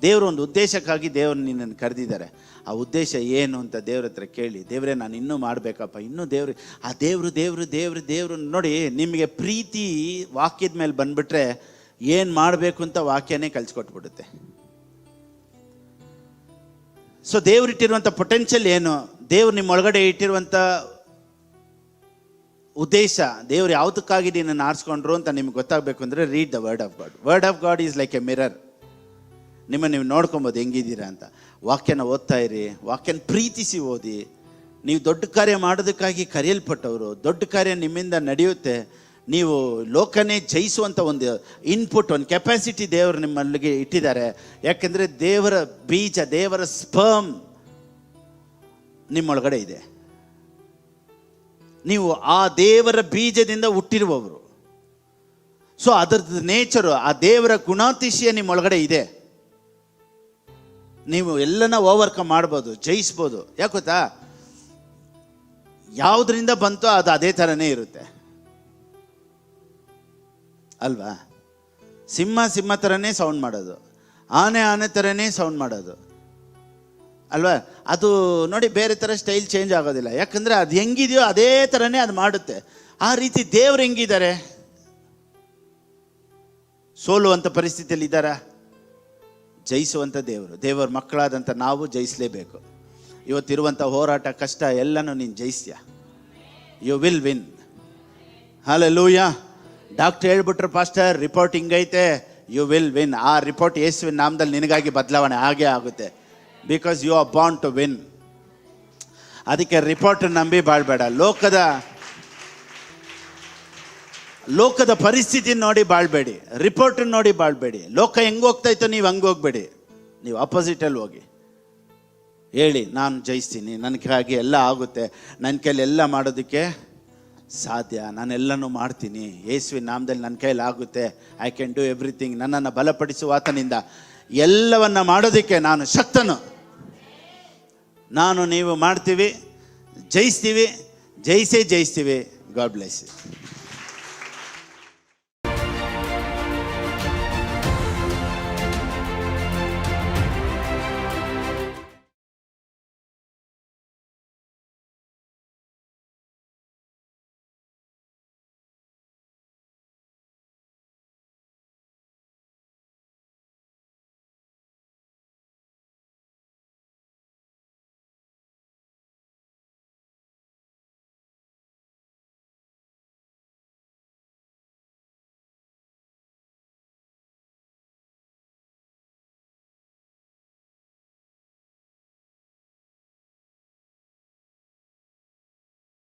ದೇವರು ಒಂದು ಉದ್ದೇಶಕ್ಕಾಗಿ ದೇವರು ನಿನ್ನನ್ನು ಕರೆದಿದ್ದಾರೆ. ಆ ಉದ್ದೇಶ ಏನು ಅಂತ ದೇವ್ರ ಹತ್ರ ಕೇಳಿ, ದೇವರೇ ನಾನು ಇನ್ನೂ ಮಾಡಬೇಕಪ್ಪ, ಇನ್ನೂ ದೇವರು ನೋಡಿ. ನಿಮಗೆ ಪ್ರೀತಿ ವಾಕ್ಯದ ಮೇಲೆ ಬಂದ್ಬಿಟ್ರೆ ಏನು ಮಾಡಬೇಕು ಅಂತ ವಾಕ್ಯನೇ ಕಲಿಸ್ಕೊಟ್ಬಿಡುತ್ತೆ. ಸೊ ದೇವ್ರು ಇಟ್ಟಿರುವಂಥ ಪೊಟೆನ್ಷಿಯಲ್ ಏನು, ದೇವ್ರು ನಿಮ್ಮ ಒಳಗಡೆ ಇಟ್ಟಿರುವಂಥ ಉದ್ದೇಶ, ದೇವ್ರು ಯಾವುದಕ್ಕಾಗಿ ನಿನ್ನನ್ನು ಆರಿಸ್ಕೊಂಡ್ರು ಅಂತ ನಿಮ್ಗೆ ಗೊತ್ತಾಗಬೇಕು ಅಂದರೆ read the word of god. Word of God is like A mirror. ನಿಮ್ಮನ್ನು ನೀವು ನೋಡ್ಕೊಬೋದು ಹೆಂಗಿದ್ದೀರಾ ಅಂತ. ವಾಕ್ಯನ ಓದ್ತಾ ಇರಿ, ವಾಕ್ಯನ ಪ್ರೀತಿಸಿ ಓದಿ. ನೀವು ದೊಡ್ಡ ಕಾರ್ಯ ಮಾಡೋದಕ್ಕಾಗಿ ಕರೆಯಲ್ಪಟ್ಟವರು, ದೊಡ್ಡ ಕಾರ್ಯ ನಿಮ್ಮಿಂದ ನಡೆಯುತ್ತೆ. ನೀವು ಲೋಕನೇ ಜಯಿಸುವಂಥ ಒಂದು ಇನ್ಪುಟ್, ಒಂದು ಕೆಪಾಸಿಟಿ ದೇವರು ನಿಮ್ಮಲ್ಲಿಗೆ ಇಟ್ಟಿದ್ದಾರೆ. ಯಾಕೆಂದರೆ ದೇವರ ಬೀಜ, ದೇವರ ಸ್ಪರ್ಮ್ ನಿಮ್ಮೊಳಗಡೆ ಇದೆ. ನೀವು ಆ ದೇವರ ಬೀಜದಿಂದ ಹುಟ್ಟಿರುವವರು. ಸೊ ಅದರದ್ದು ನೇಚರು, ಆ ದೇವರ ಗುಣಾತಿಶಯ ನಿಮ್ಮೊಳಗಡೆ ಇದೆ. ನೀವು ಎಲ್ಲನ ಓವರ್ಕಮ್ ಮಾಡ್ಬೋದು, ಜಯಿಸ್ಬೋದು. ಯಾಕೆ ಗೊತ್ತಾ, ಯಾವುದರಿಂದ ಬಂತೋ ಅದು ಅದೇ ಥರನೇ ಇರುತ್ತೆ ಅಲ್ವಾ? ಸಿಂಹ ಥರನೇ ಸೌಂಡ್ ಮಾಡೋದು, ಆನೆ ಥರನೇ ಸೌಂಡ್ ಮಾಡೋದು ಅಲ್ವಾ? ಅದು ನೋಡಿ ಬೇರೆ ಥರ ಸ್ಟೈಲ್ ಚೇಂಜ್ ಆಗೋದಿಲ್ಲ. ಯಾಕಂದರೆ ಅದು ಹೆಂಗಿದೆಯೋ ಅದೇ ಥರನೇ ಅದು ಮಾಡುತ್ತೆ. ಆ ರೀತಿ ದೇವ್ರು ಹೆಂಗಿದ್ದಾರೆ? ಸೋಲುವಂಥ ಪರಿಸ್ಥಿತಿಯಲ್ಲಿ ಇದ್ದಾರಾ? ಜಯಿಸುವಂಥ ದೇವರು. ದೇವರ ಮಕ್ಕಳಾದಂಥ ನಾವು ಜಯಿಸಲೇಬೇಕು. ಇವತ್ತಿರುವಂಥ ಹೋರಾಟ, ಕಷ್ಟ ಎಲ್ಲನೂ ನೀನು ಜಯಿಸ್ತೀಯ. You will win. Hallelujah. Doctor ಹೇಳ್ಬಿಟ್ರು, ಪಾಸ್ಟರ್ ರಿಪೋರ್ಟ್ ಹಿಂಗೈತೆ, ಯು ವಿಲ್ ವಿನ್. ಆ ರಿಪೋರ್ಟ್ ಯೇಸುವಿನ ನಾಮದಲ್ಲಿ ನಿನಗಾಗಿ ಬದಲಾವಣೆ ಆಗೇ ಆಗುತ್ತೆ. Because you are born to win. ಅದಕ್ಕೆ ರಿಪೋರ್ಟ್ ನಂಬಿ ಬಾಳ್ಬೇಡ. ಲೋಕದ ಪರಿಸ್ಥಿತಿ ನೋಡಿ ಬಾಳ್ಬೇಡಿ, ರಿಪೋರ್ಟ್ ನೋಡಿ ಬಾಳ್ಬೇಡಿ. ಲೋಕ ಹೆಂಗೆ ಹೋಗ್ತಾಯಿತ್ತೋ ನೀವು ಹಂಗೆ ಹೋಗ್ಬೇಡಿ. ನೀವು ಅಪೋಸಿಟಲ್ಲಿ ಹೋಗಿ ಹೇಳಿ, ನಾನು ಜಯಿಸ್ತೀನಿ, ನನಗಾಗಿ ಎಲ್ಲ ಆಗುತ್ತೆ, ನನ್ನ ಕೈಲಿ ಎಲ್ಲ ಮಾಡೋದಕ್ಕೆ ಸಾಧ್ಯ, ನಾನೆಲ್ಲನೂ ಮಾಡ್ತೀನಿ, ಯೇಸುವಿನ ನಾಮದಲ್ಲಿ ನನ್ನ ಕೈಲಿ ಆಗುತ್ತೆ, ಐ ಕ್ಯಾನ್ ಡೂ ಎವ್ರಿಥಿಂಗ್, ನನ್ನನ್ನು ಬಲಪಡಿಸುವ ಆತನಿಂದ ಎಲ್ಲವನ್ನ ಮಾಡೋದಕ್ಕೆ ನಾನು ಶಕ್ತನು. ನಾನು ನೀವು ಮಾಡ್ತೀವಿ, ಜಯಿಸ್ತೀವಿ, ಜಯಿಸೇ ಜಯಿಸ್ತೀವಿ. God bless you.